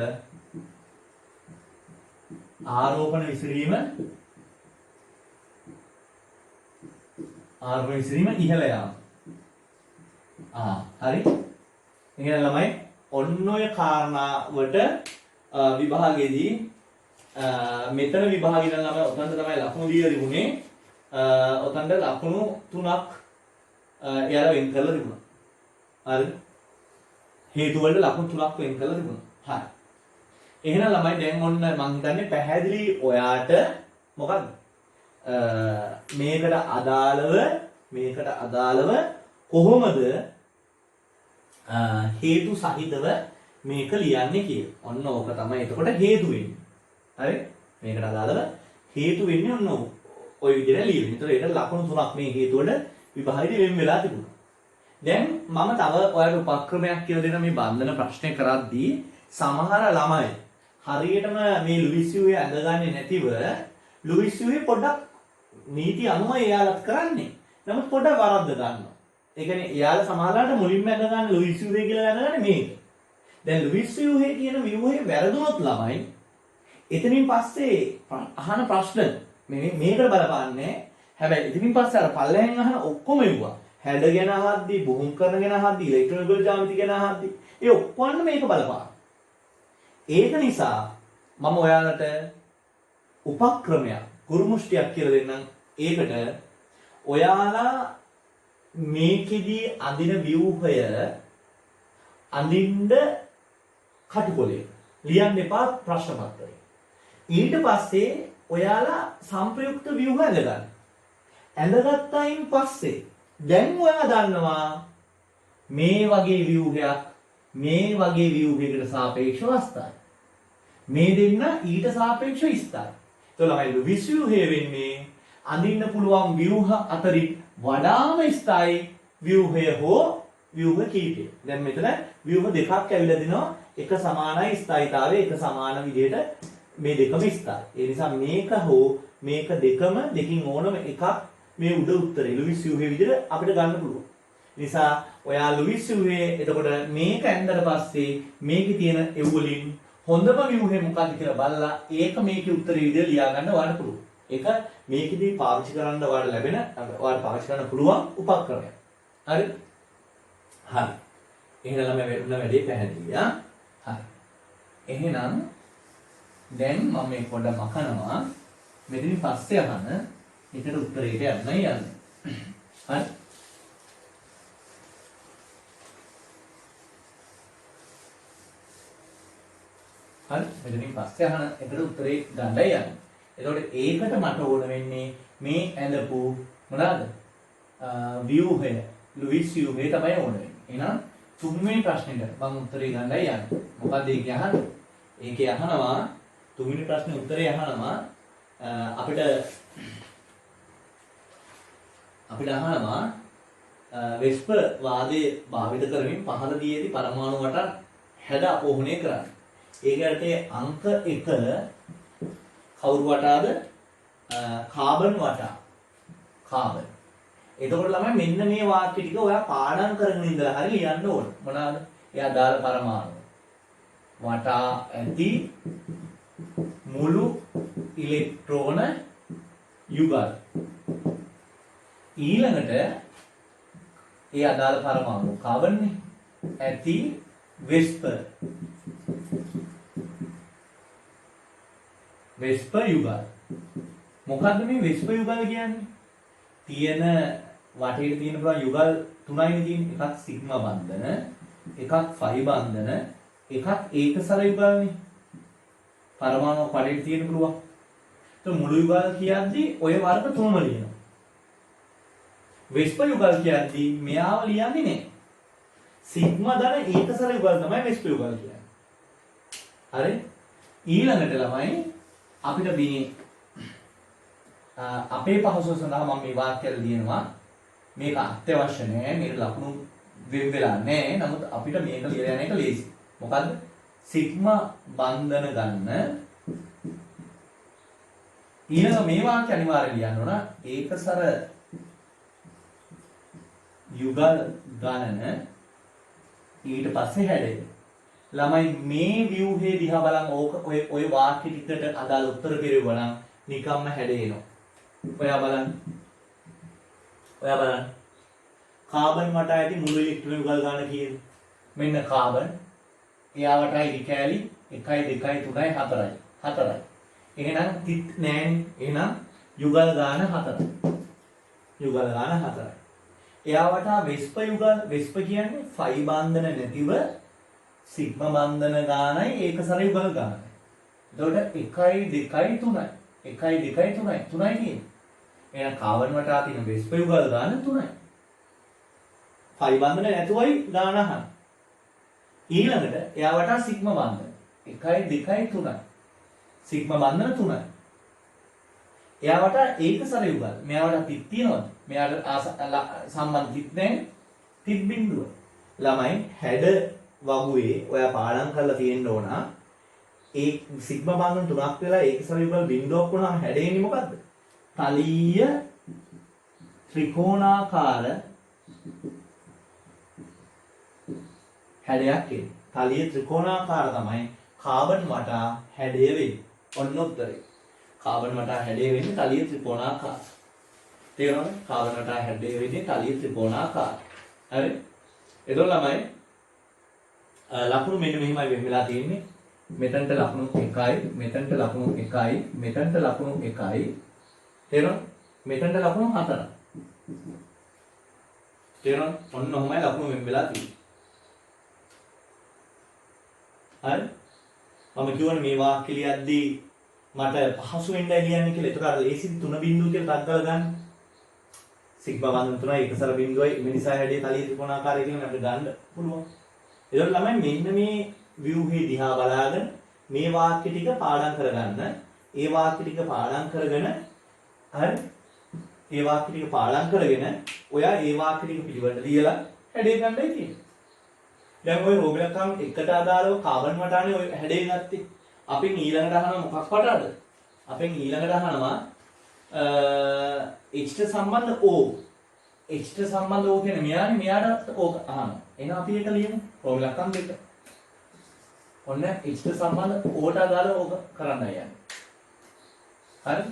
ආරෝපණ විසිරීම ඉහළ යාම. හරි. එහෙනම් ළමයි ඔන්න ඔය කාරණාවට විභාගයේදී මෙතන විභාගයේ නම් ළමයි ඔතනට තමයි ලකුණු දීලා තිබුණේ. ඔතනට ලකුණු 3ක් එයාලා වෙන් කරලා තිබුණා. හරිද? හේතු වලට ලකුණු 3ක් වෙන් කරලා තිබුණා. හරි. එහෙනම් ළමයි දැන් ඔන්න මම හිතන්නේ පැහැදිලි ඔයාට මොකක්ද? මේකට අදාළව කොහොමද හේතු සහිතව මේක ලියන්නේ කියලා. ඔන්න ඕක තමයි එතකොට හේතු වෙන්නේ. හරි? මේකට අදාළව හේතු වෙන්නේ ඔන්න ඔය විදිහට ලියන්නේ. ඒතර ඒකට ලකුණු 3ක් මේ හේතු වල විභාගෙදී වෙන් වෙලා තිබුණා. දැන් මම තව ඔයාලට උපක්‍රමයක් කියලා දෙන මේ බන්ධන ප්‍රශ්නේ කරද්දී සමහර ළමයි හරියටම මේ ලුයිස් යූවේ අඳගන්නේ නැතිව ලුයිස් යූවේ පොඩ්ඩක් නීති අනුව එයාලත් කරන්නේ. නමුත් පොඩ්ඩක් වරද්ද ගන්නවා. ඒ කියන්නේ එයාලා සමහරලාට මුලින්ම අඳගන්න ලුයිස් යූවේ කියලා අඳගන්නේ මේක. දැන් ලුයිස් යූවේ කියන ව්‍යුහේ වැරදුනොත් ළමයි එතනින් පස්සේ අහන ප්‍රශ්න මේකට බලපාන්නේ. හැබැයි එතනින් පස්සේ අර පල්ලෙහෙන් අහන ඔක්කොම එවුවා. හැඩ ගැන අහද්දී, බොහොම කරන ගැන අහද්දී, ඉලෙක්ට්‍රොනිකල් ජ්‍යාමිති ගැන අහද්දී ඒ ඔක්කොම මේක බලපාන. ඒක නිසා මම ඔයාලට උපක්‍රමයක් කුරුමුෂ්ටියක් කියලා දෙන්නම්. ඒකට ඔයාලා මේකෙදී අඳින ව්‍යුහය අඳින්න කටුකොලේ ලියන්න එපා ප්‍රශ්න පත්‍රය. ඊට පස්සේ ඔයාලා සංප්‍රයුක්ත ව්‍යුහ ඇඳගන්න. ඇඳගත්තයින් පස්සේ දැන් ඔයා දන්නවා මේ වගේ ව්‍යුහයක් මේ වගේ ව්‍යුහයකට සාපේක්ෂව අස්තයි. මේ දෙන්න ඊට සාපේක්ෂව ස්ථායි. එතකොට ලුයිස් ව්‍යුහය වෙන්නේ අඳින්න පුළුවන් ව්‍යුහ අතරින් වඩාම ස්ථායි ව්‍යුහය හෝ ව්‍යුහ කීපය. දැන් මෙතන ව්‍යුහ දෙකක් ඇවිල්ලා දිනවා. එක සමානයි ස්ථායිතාවය එක සමාන විදිහට මේ දෙකම ස්ථායි. ඒ නිසා මේක හෝ මේක දෙකම දෙකින් ඕනම එකක් මේ උඩ උත්තරේ ලුයිස් ව්‍යුහයේ විදිහට අපිට ගන්න පුළුවන්. නිසා ඔයා ලුයිස් ව්‍යුහයේ එතකොට මේක ඇඳලා පස්සේ මේකේ තියෙන එව් වලින් හොඳම ව්‍යුහය මොකක්ද කියලා බලලා ඒක මේකේ උත්තරේ විදිහට ලියා ගන්න ඔයාලට පුළුවන්. ඒක මේකෙදී පාවිච්චි කරන්න ඔයාලට ලැබෙන ඔයාලට පාවිච්චි කරන්න පුළුවන් උපකරණයක්. හරි? හරි. එහෙනම් ළමයි වෙන වැඩේ පැහැදිලි හරි. එහෙනම් දැන් මම මේ පොඩ්ඩක් මකනවා. මෙතනින් පස්සේ අහන එකට උත්තරේට යන්නයි යන්නේ. හරි? හරි මෙතනින් පස්සේ අහන එකට උත්තරේ ගන්නයි යන්නේ. එතකොට ඒකට මට ඕන වෙන්නේ මේ ඇඳපු මොනවාද? ව්‍යුහය. ලුයිස් ව්‍යුහය තමයි ඕන වෙන්නේ. එහෙනම් තුන්වෙනි ප්‍රශ්නෙට මම උත්තරේ ගන්නයි යන්නේ. මොකද ඒකේ අහන්නේ? ඒකේ අහනවා තුන්වෙනි ප්‍රශ්නේ උත්තරේ අහනවා අපිට අහනවා වෙස්ප වාදයේ භාවිත කරමින් පහළදීදී පරමාණු වට හැඩ අපෝහණය කරන්න. ඒකට අංක 1 කවුරු වටාද? කාබන් වටා. කාබන්. එතකොට ළමයි මෙන්න මේ වාක්‍ය ටික ඔයා පාඩම් කරගෙන ඉඳලා හරි ලියන්න ඕන. මොනවාද? එයා දාල පරමාණු. වටා ඇති මුළු ඉලෙක්ට්‍රෝන යුගල්. ඊළඟට ඒ අදාළ පරමාණු කාබන්නේ ඇති වෙස්පර් යුගල්. මොකද්ද මේ වෙස්පර් යුගල් කියන්නේ? තියෙන වටේට තියෙන පුළුවන් යුගල් තුනයිනේ තියෙන්නේ. එකක් සිග්මා බන්ධන, එකක් ෆයි බන්ධන, එකක් ඒකසර යුගල්නේ. පරමාණුක වටේට තියෙන පුළුවන්. તો මුළු යුගල් කියද්දි ඔය වර්ග තුනම ලියනවා. වෙස්පර් යුගල් කියද්දි මෙයාව ලියන්නේ නැහැ. සිග්මා ධන ඒකසර යුගල් තමයි වෙස්පර් යුගල් කියන්නේ. හරි? ඊළඟට ළමයි අපිට මේ අපේ පහසුව සඳහා මම මේ වාක්‍යය ලියනවා. මේක අත්‍යවශ්‍ය නෑ. මේක ලකුණු වෙන් වෙලා නෑ. නමුත් අපිට මේක ලියලා යන එක ලේසි. මොකද්ද? සිග්මා බන්ධන ගන්න. ඊළඟ මේ වාක්‍ය අනිවාර්යයෙන් ලියන්න ඕන. ඒකසර යුගල් ගණන ඊට පස්සේ හැඩය. ළමයි මේ ව්‍යුහේ දිහා බලන් ඔය වාක්‍ය ටිකට අදාළ උත්තර කෙරුවා නම් නිකම්ම හැඩේනවා. ඔයා බලන්න. කාබන් වට ඇති මුළු ඉලෙක්ට්‍රෝන යුගල් ගන්න කීයද? මෙන්න කාබන්. එයා වටයි ඉරිකැලි 1 2 3 4යි. 4යි. එහෙනම් තිත් නෑනේ. එහෙනම් යුගල් ගාන 4යි. එයා වටා වෙස්ප කියන්නේ ෆයි බන්ධන නැතිව සිග්මා බන්ධන ගානයි ඒකසර යුගල් ගානයි. එතකොට 1 2 3යි. 1 2 3යි. 3යි තියෙන්නේ. එහෙනම් කාබන් වටා තියෙන වෙස්ප යුගල් ගාන 3යි. ෆයි බන්ධන නැතුවයි ගාන අහන්න. ඊළඟට එයා වටා සිග්මා බන්ධන 1 2 3යි. සිග්මා බන්ධන 3යි. එයා වටා ඒකසර යුගල්. මෙයා වටා තිත් තියෙනවද? මෙයාට සම්බන්ධ තිත් නැහැ. තිත් බිඳුව. ළමයි හැඩ වගුවේ ඔයා පාඩම් කරලා තියෙන්න ඕන. ඒ සිග්මා බන්ධන තුනක් වෙලා ඒකසර යුගල් බිඳුවක් වුණාම හැඩෙන්නේ මොකද්ද? තලීය ත්‍රිකෝණාකාර හැඩයක් එන්නේ. තලීය ත්‍රිකෝණාකාර තමයි කාබන් වටා හැඩය වෙන්නේ. ඔන්න උත්තරේ. කාබන් වටා හැඩය වෙන්නේ තලීය ත්‍රිකෝණාකාර. තේරෙනවද? කාබන් වටා හැඩය වෙන්නේ තලීය ත්‍රිකෝණාකාර. හරි? එතකොට ළමයි ලකුණු මෙන්න මෙහිමයි වෙන් වෙලා තියෙන්නේ. මෙතනට ලකුණු 1යි, මෙතනට ලකුණු 1යි, මෙතනට ලකුණු 1යි. තේරෙනවද? මෙතනට ලකුණු 4යි. තේරෙනවද? ඔන්න ඔහොමයි ලකුණු වෙන් වෙලා තියෙන්නේ. හරි? මම කියවනේ මේ වාක්‍ය ලියද්දී මට පහසු වෙන්නයි ලියන්නේ කියලා. ඒතර අර ලේසින් 3 බිංදුව කියලා තත්ගල ගන්න. සිග්මා බන්ධන 3යි එකසර බිංදුවයි මේ නිසා හැඩය තලිය ත්‍රිකෝණාකාරය කියලා අපිට ගන්න පුළුවන්. ඒතර ළමයි මෙන්න මේ ව්‍යුහේ දිහා බලාගෙන මේ වාක්‍ය ටික පාඩම් කරගන්න. ඒ වාක්‍ය ටික පාඩම් කරගෙන හරි? ඒ වාක්‍ය ටික පාඩම් කරගෙන ඔයා ඒ වාක්‍ය ටික පිළිවෙලට ලියලා හැඩය ගන්නයි තියෙන්නේ. දැන් ඔය රෝගලකම් එකට අදාළව කාබන් වටානේ ඔය හැඩේ ගත්තේ. අපෙන් ඊළඟට අහනවා මොකක් වටාද? අපෙන් ඊළඟට අහනවා H ට සම්බන්ධ O. H ට සම්බන්ධ O කියන්නේ මෙයාට ඕක අහනවා. එහෙනම් අපි ඒක ලියමු. රෝගලකම් දෙක. ඔන්න H ට සම්බන්ධ O ට අදාළව ඕක කරන්න යන්නේ. හරි?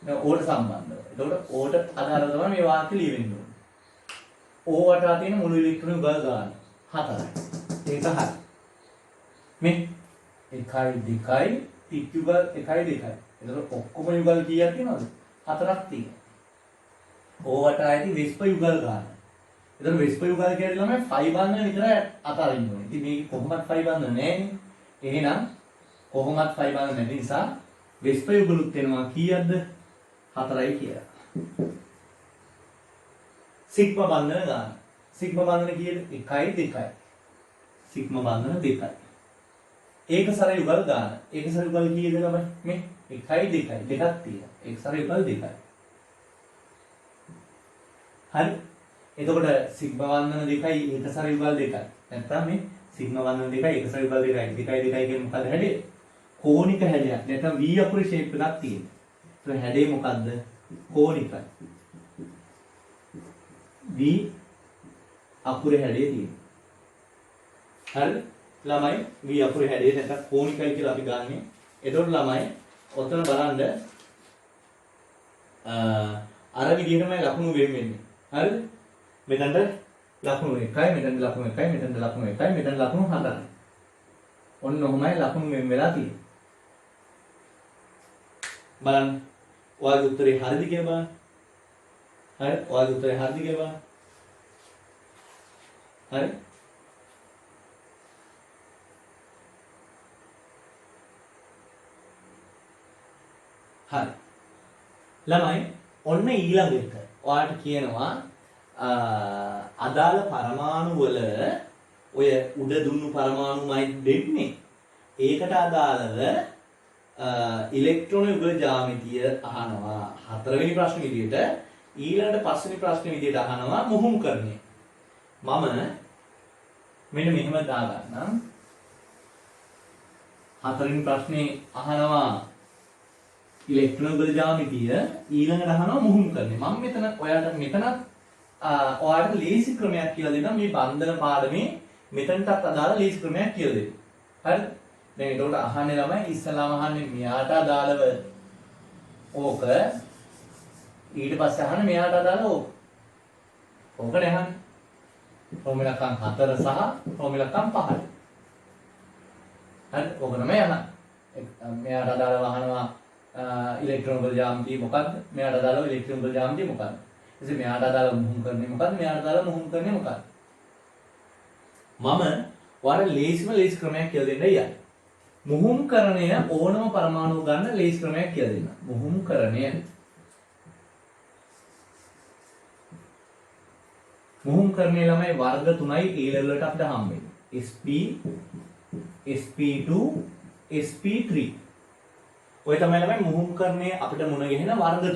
දැන් O ට සම්බන්ධව. එතකොට O ට අදාළව තමයි මේ වාක්‍ය ලියවෙන්න ඕනේ. O වටා තියෙන මුළු ඉලෙක්ට්‍රෝන යුගල් ගන්න 4යි. ඒක හරි. මේ 1 2යි තිත් යුගල් 1 2යි. එතකොට ඔක්කොම යුගල් කීයක් තියෙනවද? 4ක් තියෙනවා. O වටා ඇති වෙස්ප යුගල් ගන්න. එතකොට වෙස්ප යුගල් කියන්නේ ළමයි ෆයි බන්ධන විතරයි අතරින් ඕනේ. ඉතින් මේක කොහොමත් ෆයි බන්ධන නැහැනේ. එහෙනම් කොහොමත් ෆයි බන්ධන නැති නිසා වෙස්ප යුගලුත් වෙනවා කීයක්ද? 4යි කියලා. සිග්මා බන්ධන ගන්න. සිග්මා බන්ධන කීයද? 1 2යි. සිග්මා බන්ධන 2යි. ඒකසර යුගල් ගන්න. ඒකසර යුගල් කීයද ළමයි? මේ 1 2යි. දෙකක් තියෙනවා. ඒකසර යුගල් 2යි. හරි? එතකොට සිග්මා බන්ධන 2යි ඒකසර යුගල් 2යි. නැත්නම් මේ සිග්මා බන්ධන 2යි ඒකසර යුගල් 2යි. 2 කියන්නේ මොකක්ද හැඩේ? කෝණික හැඩයක්. නැත්නම් V අකුරේ ෂේප් එකක් තියෙනවා. ඒක හැඩේ මොකද්ද? කෝණිකයි. V අකුරේ හැඩේ තියෙනවා. හරිද? ළමයි V අකුරේ හැඩේ නැත්නම් කෝණිකයි කියලා අපි ගන්නෙ. එතකොට ළමයි ඔතන බලන්න අර විදිහටමයි ලකුණු වෙන් වෙන්නේ. හරිද? මෙතනට ලකුණු 1යි, මෙතනට ලකුණු 1යි, මෙතනට ලකුණු 1යි, මෙතනට ලකුණු 4යි. ඔන්න ඔහොමයි ලකුණු වෙන් වෙලා තියෙන්නේ. බලන්න. ඔයාගේ උත්තරේ හරිද කියලා බලන්න. හරි? ඔයාගේ උත්තරේ හරිද කියලා බලන්න. හරි? හරි. ළමයි ඔන්න ඊළඟ එක. ඔයාලට කියනවා අදාළ පරමාණු වල ඔය උඩ දුන්නු පරමාණුමයි දෙන්නේ. ඒකට අදාළව ඉලෙක්ට්‍රෝන යුගල ජ්‍යාමිතිය අහනවා. හතරවෙනි ප්‍රශ්නේ විදියට ඊළඟට පස්වෙනි ප්‍රශ්නේ විදියට අහනවා මුහුම්කරණය. මම මෙන්න මෙහෙම දාගන්නම්. හතරවෙනි ප්‍රශ්නේ අහනවා ඉලෙක්ට්‍රෝන යුගල ජ්‍යාමිතිය, ඊළඟට අහනවා මුහුම්කරණය. මම මෙතන ඔයාලට ලේසි ක්‍රමයක් කියලා දෙන්නම්. මේ බන්ධන පාඩමේ මෙතනටත් අදාළ ලේසි ක්‍රමයක් කියලා දෙන්න. හරිද? දැන් ඒකට අහන්නේ ළමයි ඉස්සලාම අහන්නේ මෙයාට අදාළව ඕක, ඊට පස්සේ අහන්නේ මෙයාට අදාළව ඕක. ඕකනේ අහන්නේ. ක්‍රමලකම් 4 සහ ක්‍රමලකම් 5. හරි? ඕක තමයි අහන්නේ. මෙයාට අදාළව අහනවා ඉලෙක්ට්‍රෝන වල ජ්‍යාමිතිය මොකක්ද? මෙයාට අදාළව ඉලෙක්ට්‍රෝන වල ජ්‍යාමිතිය මොකක්ද? ඉතින් මෙයාට අදාළව මුහුම්කරණය මොකක්ද? මෙයාට අදාළව මුහුම්කරණය මොකක්ද? මම ඔයාලට ලේසි ක්‍රමයක් කියලා දෙන්න යන්නේ. මුහුම්කරණය ඕනම පරමාණු ගන්න ලේසි ක්‍රමයක් කියලා දෙන්න. මුහුම්කරණය ළමයි වර්ග 3යි A level එකට අපිට හම්බෙන්නේ. SP, SP2, SP3. ඔය තමයි ළමයි මුහුම්කරණය අපිට මුණ ගැහෙන වර්ග 3.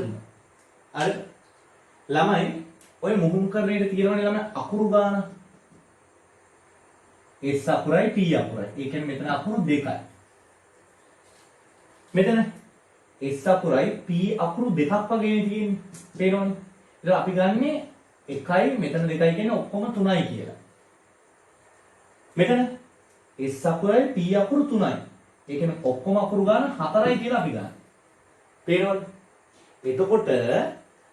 හරිද? ළමයි ඔය මුහුම්කරණයට තියෙනවනේ ළමයි අකුරු ගාන. S අකුරයි P අකුරයි. ඒ කියන්නේ මෙතන අකුරු දෙකයි. මෙතන S අකුරයි P අකුරු දෙකක් වගේ තියෙන්නේ. පේනවනේ. ඉතින් අපි ගන්නෙ 1යි මෙතන 2යි කියන්නේ ඔක්කොම 3යි කියලා. මෙතන S අකුරයි P අකුරු 3යි. ඒ කියන්නේ ඔක්කොම අකුරු ගන්න 4යි කියලා අපි ගන්න. පේනවද? එතකොට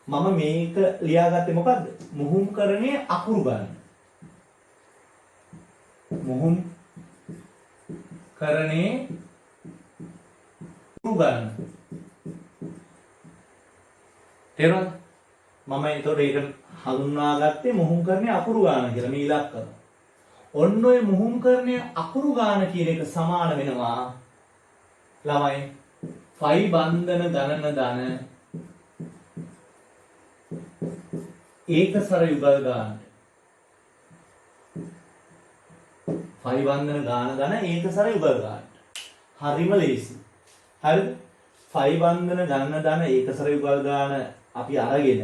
මම මේක ලියාගත්තේ මොකද්ද? මුහුම්කරණයේ අකුරු ගන්න. මුහුම්කරණයේ අකුරු ගන්න. තේරුණාද? මම ඒතකොට ඒක හඳුන්වාගත්තේ මුහුම්කරණයේ අකුරු ගන්න කියලා මේ ඉලක්කම. ඔන්න ඔය මුහුම්කරණයේ අකුරු ගන්න කියන එක සමාන වෙනවා ළමයි ෆයි බන්ධන ගණන ධන ඒකසර යුගල් ගන්න. ෆයි බන්ධන ගාන ධන ඒකසර යුගල් ගන්න. හරිම ලේසි. හරිද? ෆයි බන්ධන ගන්න ධන ඒකසර යුගල් ගාන අපි අරගෙන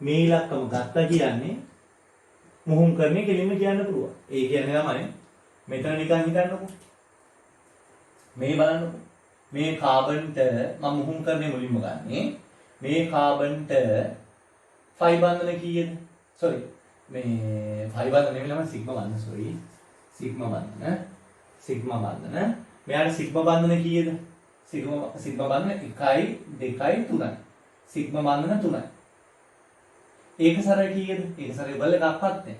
මේ ඉලක්කම ගත්තා කියන්නේ මුහුම්කරණය කෙලින්ම කියන්න පුළුවන්. ඒ කියන්නේ ළමයි මෙතන නිකන් හිතන්නකෝ. මේ බලන්නකෝ. මේ කාබන්ට මම මුහුම්කරණය මුලින්ම ගන්නෙ. මේ කාබන්ට ෆයි බන්ධන කීයද? සෝරි. මේ ෆයි බන්ධන නෙමෙයි ළමයි සිග්මා බන්ධන සෝරි. සිග්මා බන්ධන. මෙයාට සිග්මා බන්ධන කීයද? සිග්මා බන්ධන 1යි 2යි 3යි. සිග්මා බන්ධන 3යි. ඒකසරය කීයද? ඒකසරය බල එකක්වත් නැහැ.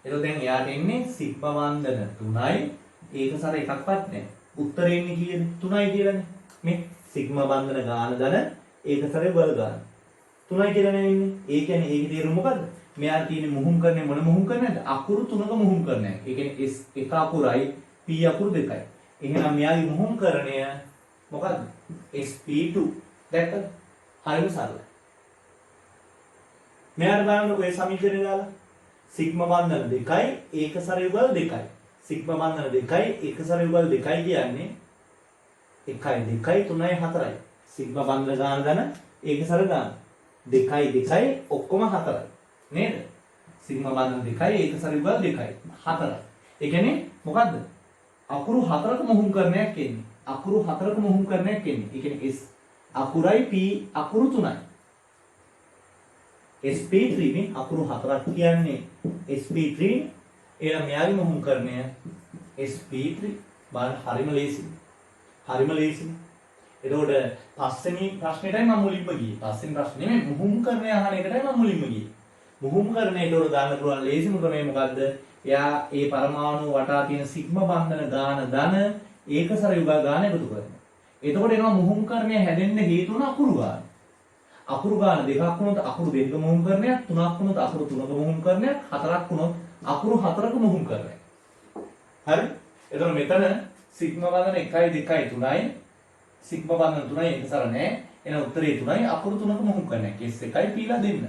එතකොට දැන් එයාට එන්නේ සිග්මා බන්ධන 3යි ඒකසර එකක්වත් නැහැ. උත්තරේ එන්නේ කීයද? 3යි කියලානේ. මේ සිග්මා බන්ධන ගාන ධන ඒකසරය බල ගාන 3යි කියලානේ ඉන්නේ. ඒ කියන්නේ ඒකේ තේරුම මොකද්ද? මෙයාට තියෙන්නේ මුහුම්කරණය මොන මුහුම්කරණයද? අකුරු 3ක මුහුම්කරණයක්. ඒ කියන්නේ S එක අකුරයි P අකුරු දෙකයි. එහෙනම් මෙයාගේ මුහුම්කරණය මොකද්ද? SP2. දැක්කද? හරිම සරලයි. මෙයාට බලන්න ඔය සමීකරණය දාලා සිග්මා බන්ධන 2යි ඒකසර යුගල් 2යි. සිග්මා බන්ධන 2යි ඒකසර යුගල් 2යි කියන්නේ 1යි 2යි 3යි 4යි. සිග්මා බන්ධන ගාන ධන ඒකසර ගාන 2යි 2යි ඔක්කොම 4යි. නේද? සිග්මා බන්ධන 2යි ඒකසර යුගල් 2යි 4යි. ඒ කියන්නේ මොකද්ද? අකුරු 4ක මුහුම්කරණයක් එන්නේ. අකුරු 4ක මුහුම්කරණයක් එන්නේ. ඒ කියන්නේ S අකුරයි P අකුරු 3යි. SP3 මේ අකුරු 4ක් කියන්නේ SP3. එහෙනම් මෙයාගේ මුහුම්කරණය SP3. බලන්න හරිම ලේසි. එතකොට පස්වෙනි ප්‍රශ්නෙටයි මම මුලින්ම ගියේ. පස්වෙනි ප්‍රශ්නේ නෙමෙයි මුහුම්කරණය අහන එකටයි මම මුලින්ම ගියේ. මුහුම්කරණයට උඩ දාන්න පුළුවන් ලේසිම ක්‍රමය මොකද්ද? එයා ඒ පරමාණු වටා තියෙන සිග්මා බන්ධන ගාන ධන ඒකසර යුගල් ගාන එකතු කරනවා. එතකොට එනවා මුහුම්කරණය හැදෙන්න හේතු වන අකුරු ගාන. අකුරු ගාන දෙකක් වුණොත් අකුරු දෙකක මුහුම්කරණයක්, තුනක් වුණොත් අකුරු තුනක මුහුම්කරණයක්, හතරක් වුණොත් අකුරු හතරක මුහුම්කරණයක්. හරි? එතකොට මෙතන සිග්මා බන්ධන 1යි 2යි 3යි සිග්මා බන්ධන 3යි ඒකසර නැහැ. එහෙනම් උත්තරේ 3යි අකුරු තුනක මුහුම්කරණයක්. S1යි Pලා දෙන්න.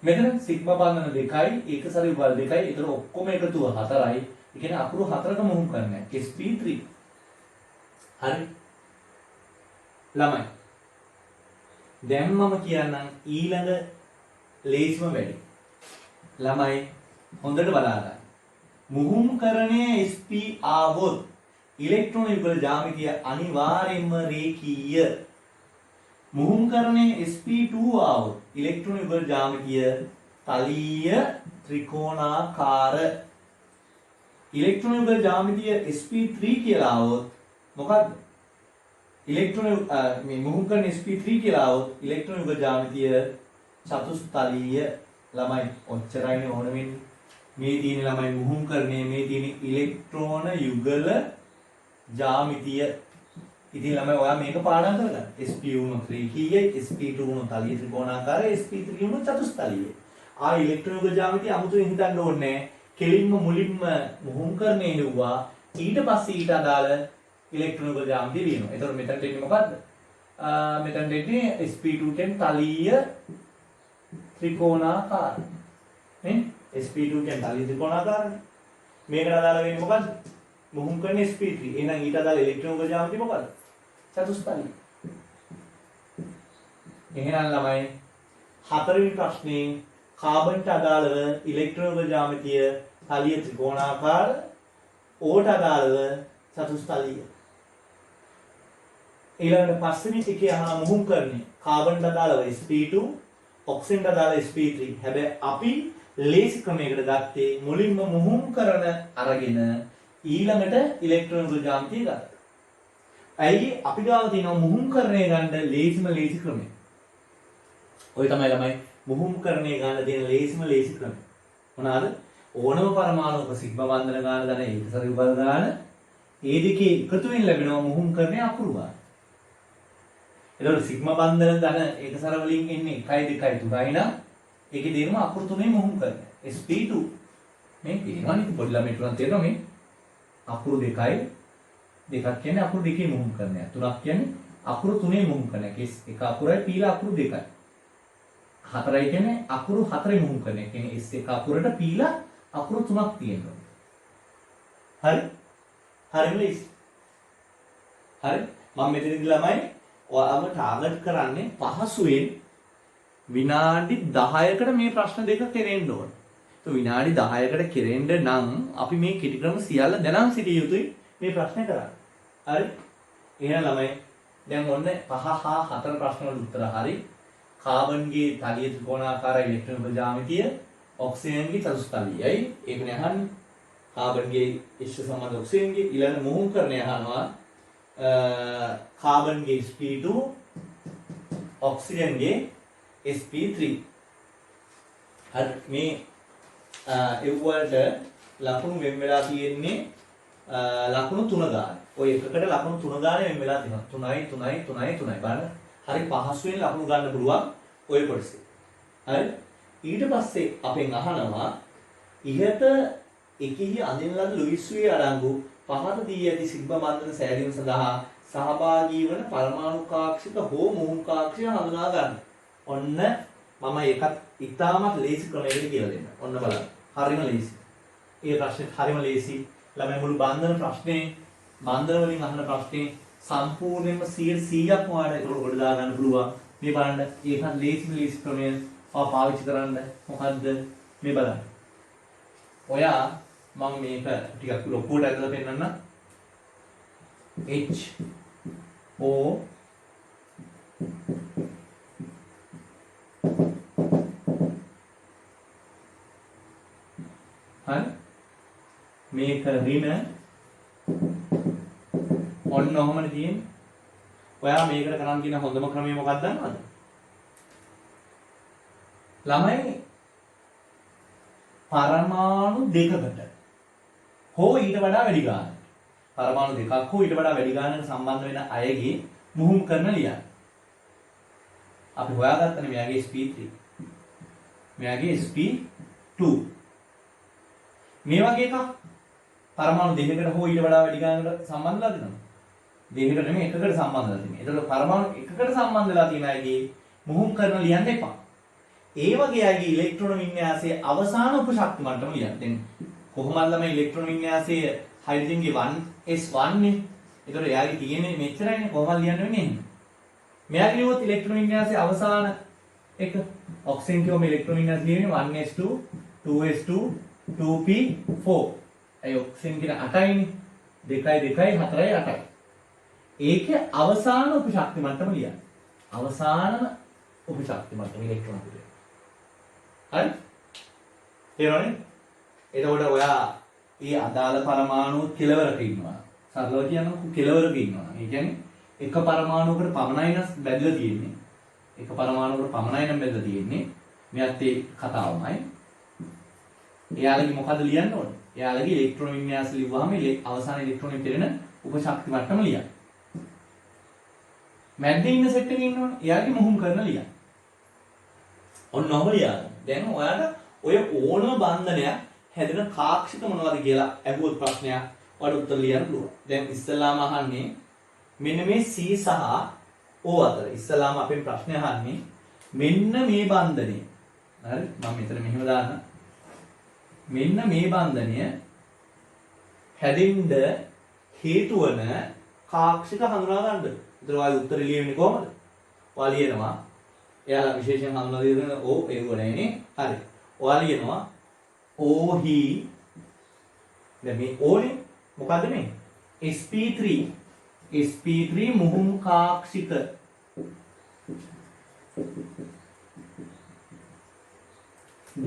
මෙතන සිග්මා බන්ධන 2යි ඒකසර යුගල් 2යි. ඒතර ඔක්කොම එකතුව 4යි. ඒ කියන්නේ අකුරු 4ක මුහුම්කරණයක්. SP3. හරි. ළමයි දැන් මම කියන්නම් ඊළඟ ලේසිම වැඩි. ළමයි හොඳට බලා ගන්න. මුහුම්කරණයේ sp ආවොත් ඉලෙක්ට්‍රෝන යුගල ජ්‍යාමිතිය අනිවාර්යයෙන්ම රේඛීය. මුහුම්කරණයේ sp2 ආවොත් ඉලෙක්ට්‍රෝන යුගල ජ්‍යාමිතිය තලීය ත්‍රිකෝණාකාර. ඉලෙක්ට්‍රෝන යුගල ජ්‍යාමිතිය sp3 කියලා આવොත් මොකක්ද? ඉලෙක්ට්‍රෝන මේ මුහුම්කරණයේ sp3 කියලා આવොත් ඉලෙක්ට්‍රෝන යුගල ජ්‍යාමිතිය චතුස්තලීය. ළමයි ඔච්චරයිනේ ඕන වෙන්නේ. මේ තියෙන ළමයි මුහුම්කරණයේ මේ තියෙන ඉලෙක්ට්‍රෝන යුගල ජ්‍යාමිතිය. ඉතින් ළමයි ඔයා මේක පාඩම් කරගන්න. sp උණු ත්‍රිකීයයි, sp2 උණු තලීය ත්‍රිකෝණාකාරයි, sp3 උණු චතුස්තලීය. ආ ඉලෙක්ට්‍රෝන යුගල ජ්‍යාමිතිය අමුතුවෙන් හිතන්න ඕනේ නැහැ. කෙලින්ම මුලින්ම මුහුම්කරණයේ හෙව්වා. ඊට පස්සේ ඊට අදාළ ඉලෙක්ට්‍රෝන යුගල ජ්‍යාමිතිය ලියනවා. එතකොට මෙතනට එන්නේ මොකද්ද? මෙතනට එන්නේ sp2 කියන්නේ තලීය ත්‍රිකෝණාකාර. නේ? sp2 කියන්නේ තලීය ත්‍රිකෝණාකාරනේ. මේකට අදාළ වෙන්නේ මොකද්ද? මුහුම්කරණයේ sp3. එහෙනම් ඊට අදාළ ඉලෙක්ට්‍රෝන යුගල ජ්‍යාමිතිය මොකද්ද? චතුස්තලීය. එහෙනම් ළමයි හතරවෙනි ප්‍රශ්නේ කාබන්ට අදාළව ඉලෙක්ට්‍රෝන යුගල ජ්‍යාමිතිය තලීය ත්‍රිකෝණාකාර, ඕට අදාළව චතුස්තලීය. ඊළඟට පස්වෙනි එකේ අහන මුහුම්කරණය කාබන්ට අදාළව sp2, ඔක්සිජන්ට අදාළව sp3. හැබැයි අපි ලේසි ක්‍රමයකට ගත්තේ මුලින්ම මුහුම්කරණ අරගෙන ඊළඟට ඉලෙක්ට්‍රෝන යුගල ජ්‍යාමිතිය ගත්තා. ඇයි අපි ගාව තියෙනවා මුහුම්කරණය ගන්න ලේසි ක්‍රමය. ඔය තමයි ළමයි මුහුම්කරණය ගන්න තියෙන ලේසි ක්‍රමය. මොනවාද? ඕනම පරමාණුක සිග්මා බන්ධන ගාන දන ඒකසර යුගල ගාන ඒ දෙකේ එකතුවෙන් ලැබෙනවා මුහුම්කරණයේ අකුරු ගාන. එතකොට සිග්මා බන්ධන දන ඒකසර වලින් එන්නේ 1 2 3යි නම් ඒකේ තේරුම අකුරු තුනේ මුහුම්කරණය. sp2 මේ තේරෙනවනේ පොඩි ළමයිට උනත් තේරෙනවා මේ අකුරු දෙකයි දෙකක් කියන්නේ අකුරු දෙකේ මුහුම්කරණය. තුනක් කියන්නේ අකුරු තුනේ මුහුම්කරණය. එක අකුරයි පීලා අකුරු දෙකයි. හතරයි කියන්නේ අකුරු හතරේ මුහුම්කරණය. කියන්නේ s එක අකුරට පීලා අකුරු තුනක් තියෙනවා. හරි? හරිද ලීස්? හරි? මම මෙතනදී ළමයි ඔයාලම ටාගට් කරන්නේ පහසුවෙන් විනාඩි 10කට මේ ප්‍රශ්න දෙක කෙරෙන්න ඕන. તો විනාඩි 10කට කෙරෙන්න නම් අපි මේ කිටි ක්‍රම සියල්ල දැනන් සිටිය යුතුයි මේ ප්‍රශ්නේ කරන්න. හරි? එහෙනම් ළමයි දැන් ඔන්න 5 හා 4 ප්‍රශ්න වල උත්තර හරි. කාබන්ගේ තලීය ත්‍රිකෝණාකාර ඉලෙක්ට්‍රෝන යුගල ජ්‍යාමිතිය ඔක්සිජන්ගේ චතුස්තලීයයි. ඒකනේ අහන්නේ. කාබන්ගේ ඉෂ්ඨ සම්බන්ධ ඔක්සිජන්ගේ ඊළඟ මුහුම්කරණය අහනවා. කාබන්ගේ sp2 ඔක්සිජන්ගේ sp3. හරි මේ එව්වලට ලකුණු වෙන් වෙලා තියෙන්නේ ලකුණු 3 ගාන. ඔය එකකට ලකුණු 3 ගාන වෙන් වෙලා තියෙනවා. 3යි 3යි 3යි 3යි බලන්න. හරි පහසුවෙන් ලකුණු ගන්න පුළුවන් ඔය කොටසේ. හරි? ඊට පස්සේ අපෙන් අහනවා ඉහත එකෙහි අඳින ලද ලුයිස් වී අඩංගු පහත දී ඇති සිග්මා බන්ධන සෑදීම සඳහා සහභාගී වන පරමාණු කාක්ෂික හෝ මුහුම් කාක්ෂික හඳුනා ගන්න. ඔන්න මම ඒකත් ඉතාමත් ලේසි ක්‍රමයකට කියලා දෙන්න. ඔන්න බලන්න. හරිම ලේසි. ඒ ප්‍රශ්නේ හරිම ලේසි. ළමයි මුළු බන්ධන ප්‍රශ්නේ බන්ධන වලින් අහන ප්‍රශ්නේ සම්පූර්ණයෙන්ම 100%ක්ම ඔයාලට ඒක කොට දා ගන්න පුළුවන්. මේ බලන්න. ඒකත් ලේසි ක්‍රමය පාවිච්චි කරන්න. මොකද්ද? මේ බලන්න. ඔයා මම මේක ටිකක් ලොකුවට ඇදලා පෙන්නන්න. H O හරි මේක ඍණ ඔන්න ඔහමනේ තියෙන්නේ. ඔයා මේකට කරන් කියන හොඳම ක්‍රමය මොකක්ද දන්නවද? ළමයි පරමාණු දෙකකට හෝ ඊට වඩා වැඩි ගානක් පරමාණු දෙකක් හෝ ඊට වඩා වැඩි ගානකට සම්බන්ධ වෙන අයගේ මුහුම් කරන ලියන්න. අපි හොයාගත්තනේ මෙයාගේ sp3 මෙයාගේ sp2 මේ වගේ එකක් පරමාණු දෙකකට හෝ ඊට වඩා වැඩි ගානකට සම්බන්ධලා තියෙනවා. දෙකකට නෙමෙයි එකකට සම්බන්ධලා තියෙනවා. ඒතකොට පරමාණු එකකට සම්බන්ධලා තියෙන අයගේ මුහුම් කරන ලියන්න එපා. ඒ වගේ අයගේ ඉලෙක්ට්‍රෝන වින්‍යාසයේ අවසාන උපශක්ති මට්ටම ලියන්න. දැන් කොහොමද ළමයි ඉලෙක්ට්‍රෝන වින්‍යාසයේ හයිඩ්‍රජන්ගේ 1s1 නේ. ඒතකොට එයාගේ තියෙන්නේ මෙච්චරයිනේ කොහොමද ලියන්න වෙන්නේ? මෙයා කිව්වොත් ඉලෙක්ට්‍රෝන වින්‍යාසයේ අවසාන එක ඔක්සිජන් කියවම ඉලෙක්ට්‍රෝන වින්‍යාස ලියන්නේ 1s2 2s2 2p4. ඒ ඔක්සිජන් කියන 8යිනේ. 2 2 4 8යි. ඒකේ අවසාන උපශක්ති මට්ටම ලියන්න. අවසානම උපශක්ති මට්ටම ඉලෙක්ට්‍රෝන පුතේ. හරි? තේරෙනවද? එතකොට ඔයා මේ අදාළ පරමාණු කෙලවරක ඉන්නවා. සරලව කියනකොට කෙලවරක ඉන්නවා. ඒ කියන්නේ එක පරමාණුවකට පමණයි නම් බැඳලා තියෙන්නේ. එක පරමාණුවකට පමණයි නම් බැඳලා තියෙන්නේ. මෙයත් ඒ කතාවමයි. එයාලගේ මොකද්ද ලියන්න ඕනේ? එයාලගේ ඉලෙක්ට්‍රෝන වින්‍යාස ලිව්වහම අවසාන ඉලෙක්ට්‍රෝනෙ පිරෙන උපශක්ති මට්ටම ලියන්න. මැද්දේ ඉන්න සෙට් එකේ ඉන්නවනේ. එයාගේ මුහුම් කරන ලියන්න. ඔන්න ඔහම ලියන්න. දැන් ඔයාලට ඔය ඕනම බන්ධනයක් හැදෙන කාක්ෂික මොනවද කියලා අහුවොත් ප්‍රශ්නයක් ඔයාලට උත්තර ලියන්න පුළුවන්. දැන් ඉස්සෙල්ලාම අහන්නේ මෙන්න මේ C සහ O අතර. ඉස්සෙල්ලාම අපෙන් ප්‍රශ්නය අහන්නේ මෙන්න මේ බන්ධනය. හරි? මම මෙතන මෙහෙම දාන්න. මෙන්න මේ බන්ධනය හැදෙන්න හේතු වන කාක්ෂික හඳුනා ගන්නද? ඒතර ඔයාලා උත්තර ලියන්නේ කොහමද? ඔයාලා ලියනවා එයාලා විශේෂයෙන් හඳුනා දෙන O ඒව නැහැනේ. හරි. ඔයාලා ලියනවා OHI දැන් මේ O නේ මොකද්ද මේ? sp3 sp3 මුහුම් කාක්ෂික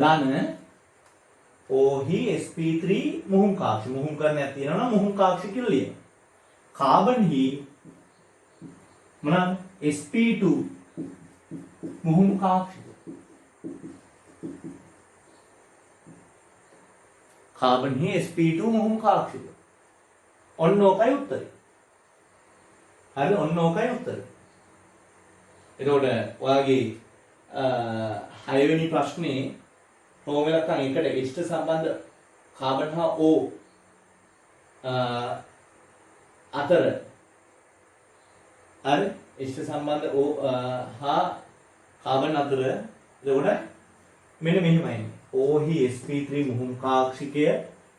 ධන OHI sp3 මුහුම් කාක්ෂික මුහුම් කරණයක් තියෙනවා නම් මුහුම් කාක්ෂික කියලා ලියන්න. කාබන් හි මොනවාද? sp2 මුහුම් කාක්ෂික. කාබන් හි sp2 මුහුම් කාක්ෂික. ඔන්න ඕකයි උත්තරේ. හරිද? ඔන්න ඕකයි උත්තරේ. එතකොට ඔයාගේ 6 වෙනි ප්‍රශ්නේ රෝමෙලක්කන් එකට H සම්බන්ධ කාබන් හා O අතර හරි H සම්බන්ධ O හා කාබන් අතර එතකොට මෙන්න මෙහෙමයි. OHI sp3 මුහුම් කාක්ෂිකය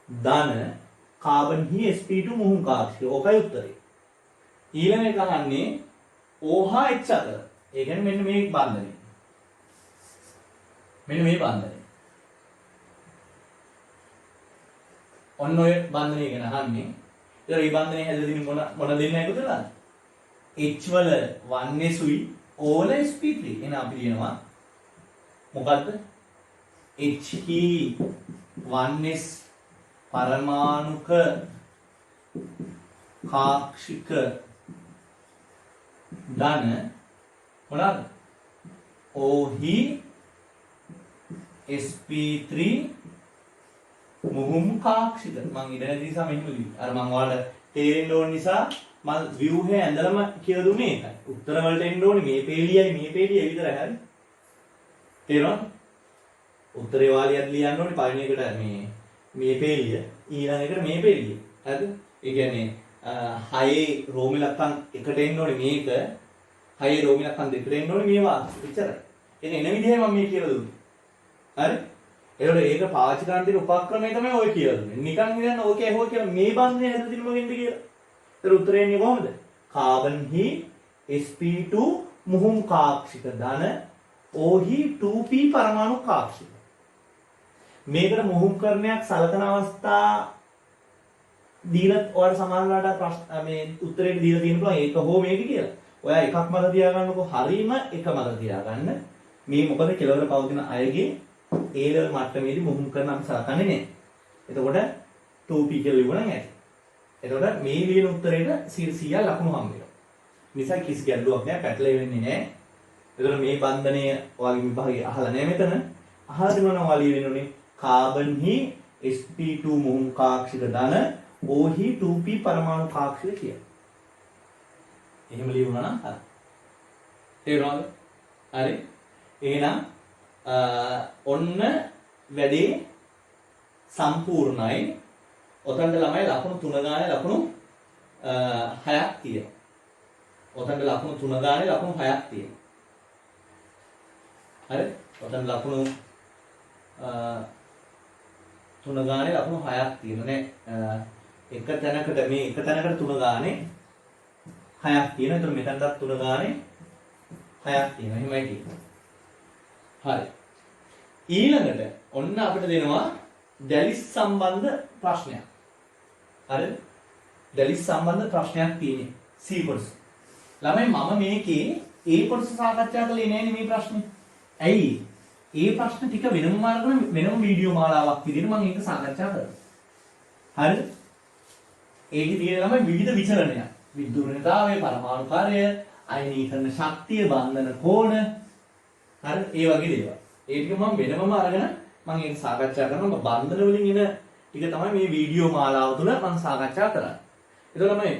ධන කාබන් හි sp2 මුහුම් කාක්ෂිකය. ඕකයි උත්තරේ. ඊළඟ එක අහන්නේ O හා H අතර. ඒ කියන්නේ මෙන්න මේ බන්ධනය. මෙන්න මේ බන්ධනය. ඔන්න ඔය බන්ධනය ගැන අහන්නේ. ඒතර මේ බන්ධනය හැදලා තියෙන මොන දෙන්න එකතු වෙලාද? H වල 1s උයි O වල sp3. එහෙනම් අපි ලියනවා මොකද්ද? He 1s පරමාණුක කාක්ෂික ධන මොනවාද? OHI sp3 මුහුම් කාක්ෂික. මම ඉඳලා නිසා මෙහෙම ලිව්වා. අර මම ඔයාලට තේරෙන්න ඕන නිසා මම ව්‍යුහය ඇඳලම කියලා දුන්නේ ඒකයි. උත්තර වලට එන්න ඕනේ මේ පේලියයි විතරයි. හරි? තේරෙනවද? උත්තරේ වාලියක් ලියන්න ඕනේ පළවෙනි එකට මේ පේලිය ඊළඟ එකට මේ පේලිය. හරිද? ඒ කියන්නේ 6 රෝම ඉලක්කම් එකට එන්න ඕනේ මේක 6 රෝම ඉලක්කම් දෙකට එන්න ඕනේ මේ වාක්‍ය. එච්චරයි. එන විදිහයි මම මේ කියලා දුන්නේ. හරි? ඒකට ඒක පාවිච්චි කරන්න තියෙන උපක්‍රමය තමයි ඔය කියලා දුන්නේ. නිකන් හිතන්න ඕකේ හොය කියලා මේ බන්ධනය හැදලා තියෙන මොකෙන්ද කියලා. ඒතර උත්තරේ එන්නේ කොහොමද? කාබන් හි sp2 මුහුම් කාක්ෂික ධන OHI 2p පරමාණු කාක්ෂික. මේකට මුහුම් කරණයක් සලකන අවස්ථා දීලා ඔයාලට සමානලාට ප්‍රශ්න මේ උත්තරේට දීලා තියෙන පුළුවන් ඒක හෝ මේක කියලා. ඔයා එකක් මත තියාගන්නකො හරීම එක මත තියාගන්න. මේ මොකද කෙලවර පවතින අයගේ A level මට්ටමේදී මුහුම් කරන අපි සලකන්නේ නැහැ. එතකොට 2p කියලා ලියුණා නම් ඇති. එතකොට මේ ලියන උත්තරේට 100 ලකුණු හම්බ වෙනවා. නිසා කිසි ගැටලුවක් නැහැ, පැටලෙ වෙන්නේ නැහැ. එතකොට මේ බන්ධනය ඔයාගේ විභාගයේ අහලා නැහැ මෙතන. අහලා දෙනවා ඔයාලා ලියවෙන්නේ කාබන් හි sp2 මුහුම් කාක්ෂික ධන OHI 2p පරමාණු කාක්ෂික කියලා. එහෙම ලියුණා නම් හරි. තේරුණාද? හරි. එහෙනම් ඔන්න වැඩේ සම්පූර්ණයි. ඔතනට ළමයි ලකුණු 3 ගානේ ලකුණු 6ක් තියෙනවා. ඔතනට ලකුණු 3 ගානේ ලකුණු 6ක් තියෙනවා. හරි? ඔතන ලකුණු 3 ගානේ ලකුණු 6ක් තියෙනවා නේ. එක තැනකට මේ එක තැනකට 3 ගානේ 6ක් තියෙනවා. ඒතර මෙතනටත් 3 ගානේ 6ක් තියෙනවා. එහෙමයි තියෙන්නේ. හරි. ඊළඟට ඔන්න අපිට දෙනවා දැලිස් සම්බන්ධ ප්‍රශ්නයක්. හරිද? දැලිස් සම්බන්ධ ප්‍රශ්නයක් තියෙන්නේ C කොටස. ළමයි මම මේකේ A කොටස සාකච්ඡා කළේ නෑනේ මේ ප්‍රශ්නේ. ඇයි? ඒ ප්‍රශ්න ටික වෙනම අරගෙන වෙනම වීඩියෝ මාලාවක් විදිහට මම ඒක සාකච්ඡා කරනවා. හරිද? ඒකේ තියෙන ළමයි විවිධ විචලනයන්. විද්‍යුත්තාවය, පරමාණු කාර්යය, අයනීකරණ ශක්තිය, බන්ධන කෝණ. හරිද? ඒ වගේ දේවල්. ඒ ටික මම වෙනමම අරගෙන මම ඒක සාකච්ඡා කරනවා. බන්ධන වලින් එන ටික තමයි මේ වීඩියෝ මාලාව තුළ මම සාකච්ඡා කරන්නේ. එතකොට තමයි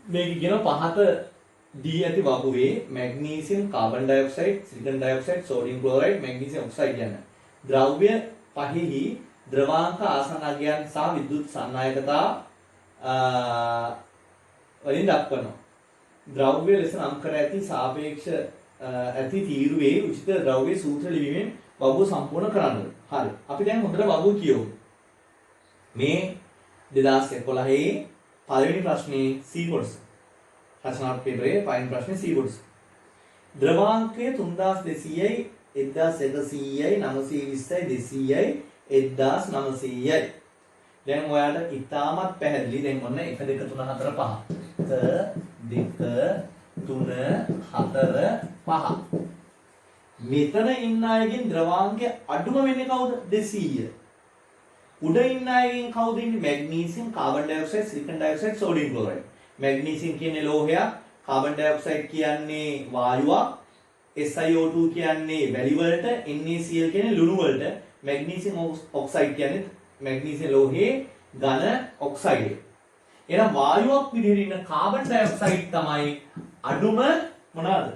මේක කියන පහත දී ඇති වගුවේ magnesium, carbon dioxide, silicon dioxide, sodium chloride, magnesium oxide යන ද්‍රව්‍ය පහෙහි ද්‍රවාංක ආසන අගයන් සහ විද්‍යුත් සන්නායකතා වලින් දක්වනවා. ද්‍රව්‍ය ලෙස නම් කර ඇති සාපේක්ෂ ඇති තීරුවේ උචිත ද්‍රව්‍ය සූත්‍ර ලිවීමෙන් වගුව සම්පූර්ණ කරන්න. හරි. අපි දැන් හොඳට වගුව කියමු. මේ 2011 පළවෙනි ප්‍රශ්නේ C කොටස. රචනාත්මක පේපරේ පළවෙනි ප්‍රශ්නේ C කොටස. ද්‍රවාංකය 3200යි 1100යි 920යි 200යි 1900යි. දැන් ඔයාලට ඉතාමත් පැහැදිලි. දැන් ඔන්න 1 2 3 4 5. 1 2 3 4 5. මෙතන ඉන්න අයගෙන් ද්‍රවාංකය අඩුම වෙන්නේ කවුද? 200. උඩ ඉන්න අයගෙන් කවුද ඉන්නේ? Magnesium, carbon dioxide, silicon dioxide, sodium chloride. Magnesium කියන්නේ ලෝහයක්, කාබන් ඩයොක්සයිඩ් කියන්නේ වායුවක්, SiO2 කියන්නේ වැලි වලට, NaCl කියන්නේ ලුණු වලට, මැග්නීසියම් ඔක්සයිඩ් කියන්නේ මැග්නීසියම් ලෝහයේ ඝන ඔක්සයිඩ්. එහෙනම් වායුවක් විදිහට ඉන්න කාබන් ඩයොක්සයිඩ් තමයි අඩුම මොනවාද?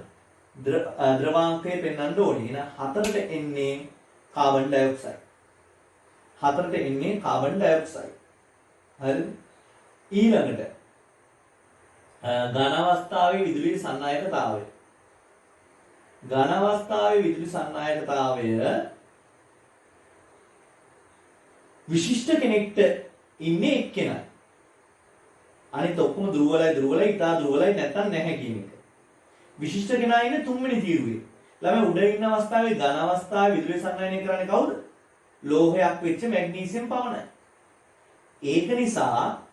ද්‍රවාංකය පෙන්වන්න ඕනේ. එහෙනම් හතරට එන්නේ කාබන් ඩයොක්සයිඩ්. හතරට එන්නේ කාබන් ඩයොක්සයිඩ්. හරිද? ඊළඟට ඝන අවස්ථාවේ විදුලි සන්නායකතාවය. ඝන අවස්ථාවේ විදුලි සන්නායකතාවය විශිෂ්ට කෙනෙක්ට ඉන්නේ එක්කෙනයි. අනිත් ඔක්කොම දුර්වලයි, ඉතා දුර්වලයි නැත්නම් නැහැ කියන එක. විශිෂ්ට කෙනා ඉන්නේ තුන්වෙනි තීරුවේ. ළමයි උඩ ඉන්න අවස්ථාවේ ඝන අවස්ථාවේ විදුලි සන්නායනය කරන්නේ කවුද? ලෝහයක් වෙච්ච මැග්නීසියම් පමණයි. ඒක නිසා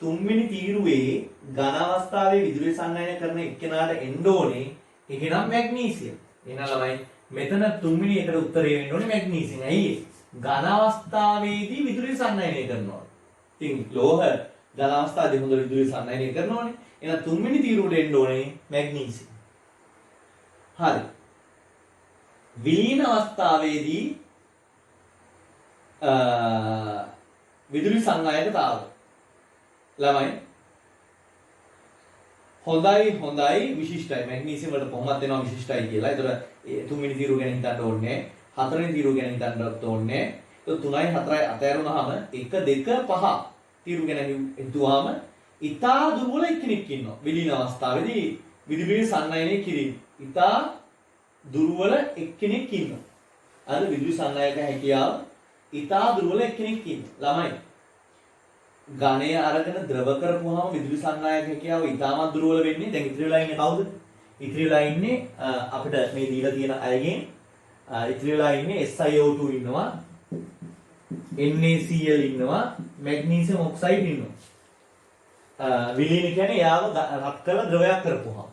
තුන්වෙනි තීරුවේ ඝන අවස්ථාවේ විදුලි සන්නායනය කරන එක්කෙනාට එන්න ඕනේ එහෙනම් මැග්නීසියම්. එහෙනම් ළමයි මෙතන තුන්වෙනි එකට උත්තරේ වෙන්න ඕනේ මැග්නීසියම්. ඇයි? ඝන අවස්ථාවේදී විදුලි සන්නායනය කරනවා. ඉතින් ලෝහ ඝන අවස්ථාවේදී හොඳ විදුලි සන්නායනය කරනෝනේ. එහෙනම් තුන්වෙනි තීරුවට එන්න ඕනේ මැග්නීසියම්. හරි. විලීන අවස්ථාවේදී විදුලි සංනායකතාව. ළමයි හොඳයි විශිෂ්ටයි. මැග්නීසියම් වලට කොහොමද දෙනවා විශිෂ්ටයි කියලා. ඒතර තුන්වෙනි තීරුව ගැන හිතන්න ඕනේ. හතරවෙනි තීරුව ගැන හිතන්නත් ඕනේ. ඒතර 3යි 4යි අතහැරුණාම 1 2 5 තීරුව ගැන හිතුවාම ඉතා දුර්වල එක්කෙනෙක් ඉන්නවා. විලීන අවස්ථාවේදී විදුලි සංනායනය කිරීම. ඉතා දුර්වල එක්කෙනෙක් ඉන්නවා. අර විදුලි සංනායක හැකියාව ඉතා දුර්වල එක්කෙනෙක් ඉන්නවා. ළමයි ඝනය අරගෙන ද්‍රව කරපුවාම විදුලි සංනායක හැකියාව ඉතාමත් දුර්වල වෙන්නේ. දැන් ඉතිරිලා ඉන්නේ කවුද? ඉතිරිලා ඉන්නේ අපිට මේ දීලා තියෙන අයගෙන් ඉතිරිලා ඉන්නේ SiO2 ඉන්නවා, NaCl ඉන්නවා, මැග්නීසියම් ඔක්සයිඩ් ඉන්නවා. විලීන කියන්නේ යාව රත් කරලා ද්‍රවයක් කරපුවාම.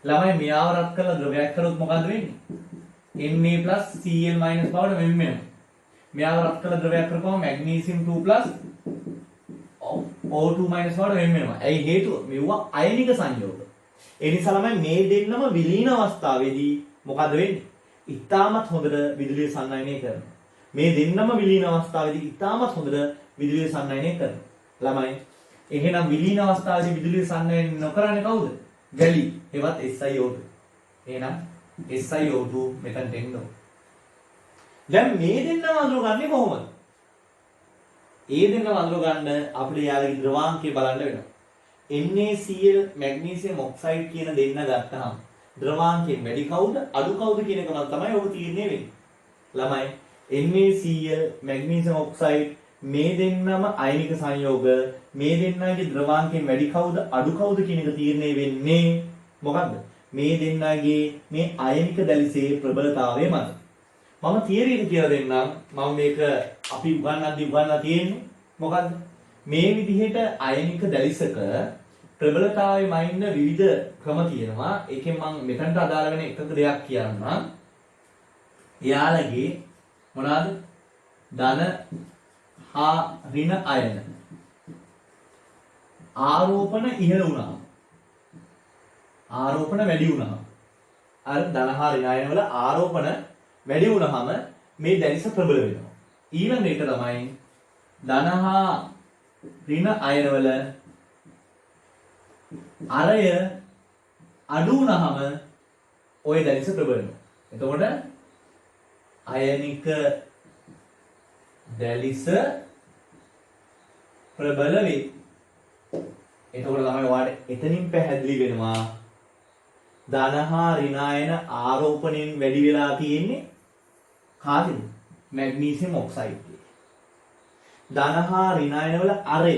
ළමයි මෙයාව රත් කරලා ද්‍රවයක් කරොත් මොකද වෙන්නේ? Na+Cl- බවට වෙන් වෙනවා. මෙයාව රත් කරලා ද්‍රවයක් කරපුවාම මැග්නීසියම් 2+ O2- බවට වෙන් වෙනවා. ඇයි හේතුව? මෙවුවා අයනික සංයෝග. ඒ නිසා ළමයි මේ දෙන්නම විලීන අවස්ථාවේදී මොකද වෙන්නේ? ඉතාමත් හොඳට විදුලිය සන්නායනය කරනවා. මේ දෙන්නම විලීන අවස්ථාවේදී ඉතාමත් හොඳට විදුලිය සන්නායනය කරනවා. ළමයි එහෙනම් විලීන අවස්ථාවේදී විදුලිය සන්නායනය නොකරන්නේ කවුද? වැලි. ඒවත් SiO2. එහෙනම් SiO2 මෙතනට එන්න ඕන. දැන් මේ දෙන්නම අඳුරගන්නේ කොහොමද? ඒ දෙන්නම අඳුර ගන්න අපිට යාළගේ ද්‍රවාංකය බලන්න වෙනවා. NaCl මැග්නීසියම් ඔක්සයිඩ් කියන දෙන්න ගත්තාම ද්‍රවාංකයෙන් වැඩි කවුද අඩු කවුද කියන එක තමයි ඔබ තීරණය වෙන්නේ. ළමයි NaCl මැග්නීසියම් ඔක්සයිඩ් මේ දෙන්නම අයනික සංයෝග. මේ දෙන්නගේ ද්‍රවාංකයෙන් වැඩි කවුද අඩු කවුද කියන එක තීරණය වෙන්නේ මොකද්ද? මේ දෙන්නගේ මේ අයනික දැලිසේ ප්‍රබලතාවය මත. මම තියරි එක කියලා දෙන්නම්. මම මේක අපි උගන්වලා තියෙන්නේ මොකද්ද? මේ විදිහට අයනික දැලිසක ප්‍රබලතාවයේ මයින්න විවිධ ක්‍රම තියෙනවා. ඒකෙන් මම මෙතනට අදාළ වෙන එකක දෙයක් කියන්නම්. යාළගේ මොනවාද? ධන හා ඍණ අයන ආරෝපණ ඉහළ වුණා. ආරෝපණ වැඩි වුණා. අර ධන හා ඍණ අයන වල ආරෝපණ වැඩි වුණාම මේ දැලිස ප්‍රබල වෙනවා. ඊළඟ එක තමයි ධන හා ඍණ අයන වල අරය අඩු වුණාම ওই දැලිස ප්‍රබල වෙනවා. එතකොට අයනික දැලිස ප්‍රබල වේ. එතකොට තමයි ඔයාලට එතනින් පැහැදිලි වෙනවා ධන හා ඍණ අයන ආරෝපණයෙන් වැඩි වෙලා තියෙන්නේ කාගෙද? මැග්නීසියම් ඔක්සයිඩ්ගේ. ධන හා ඍණ අයන වල අරය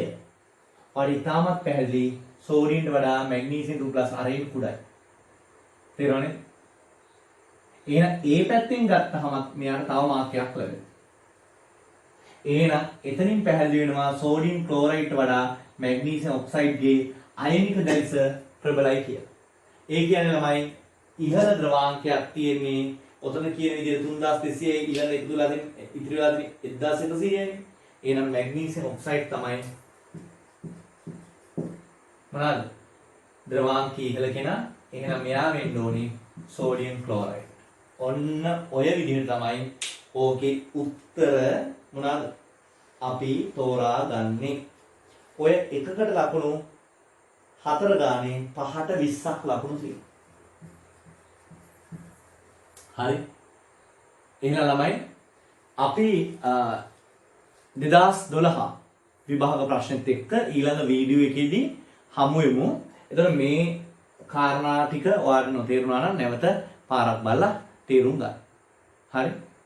ඔයාලට ඉතාමත් පැහැදිලි සෝඩියම්ට වඩා මැග්නීසියම් 2+ අරයෙන් කුඩයි. තේරුණානේ? එහෙනම් ඒ පැත්තෙන් ගත්තහම මෙයාට තව මාර්කයක් ලැබෙනවා. එහෙනම් එතනින් පැහැදිලි වෙනවා සෝඩියම් ක්ලෝරයිඩ්ට වඩා මැග්නීසියම් ඔක්සයිඩ්ගේ අයනික දැලිස ප්‍රබලයි කියලා. ඒ කියන්නේ ළමයි ඉහළ ද්‍රවාංකයක් තියෙන්නේ ඔතන කියන විදිහට 3200 ඊළඟ එකතු වෙලා තියෙන ඉතිරි වෙලා තියෙන 1100යි. එහෙනම් මැග්නීසියම් ඔක්සයිඩ් තමයි මොනවාද? ද්‍රවාංකී ඉහළ කෙනා. එහෙනම් මෙයා වෙන්න ඕනේ සෝඩියම් ක්ලෝරයිඩ්. ඔන්න ඔය විදිහට තමයි ඕකේ උත්තර මොනවාද? අපි තෝරා ගන්නේ. ඔය එකකට ලකුණු 4 ගානේ 5ට 20ක් ලකුණු තියෙනවා. හරි. එහෙනම් ළමයි අපි 2012 විභාග ප්‍රශ්නෙත් එක්ක ඊළඟ වීඩියෝ එකේදී හමු වෙමු. එතකොට මේ කාරණා ටික ඔයාලට නොතේරුණා නම් නැවත පාරක් බලලා තේරුම් ගන්න. හරි.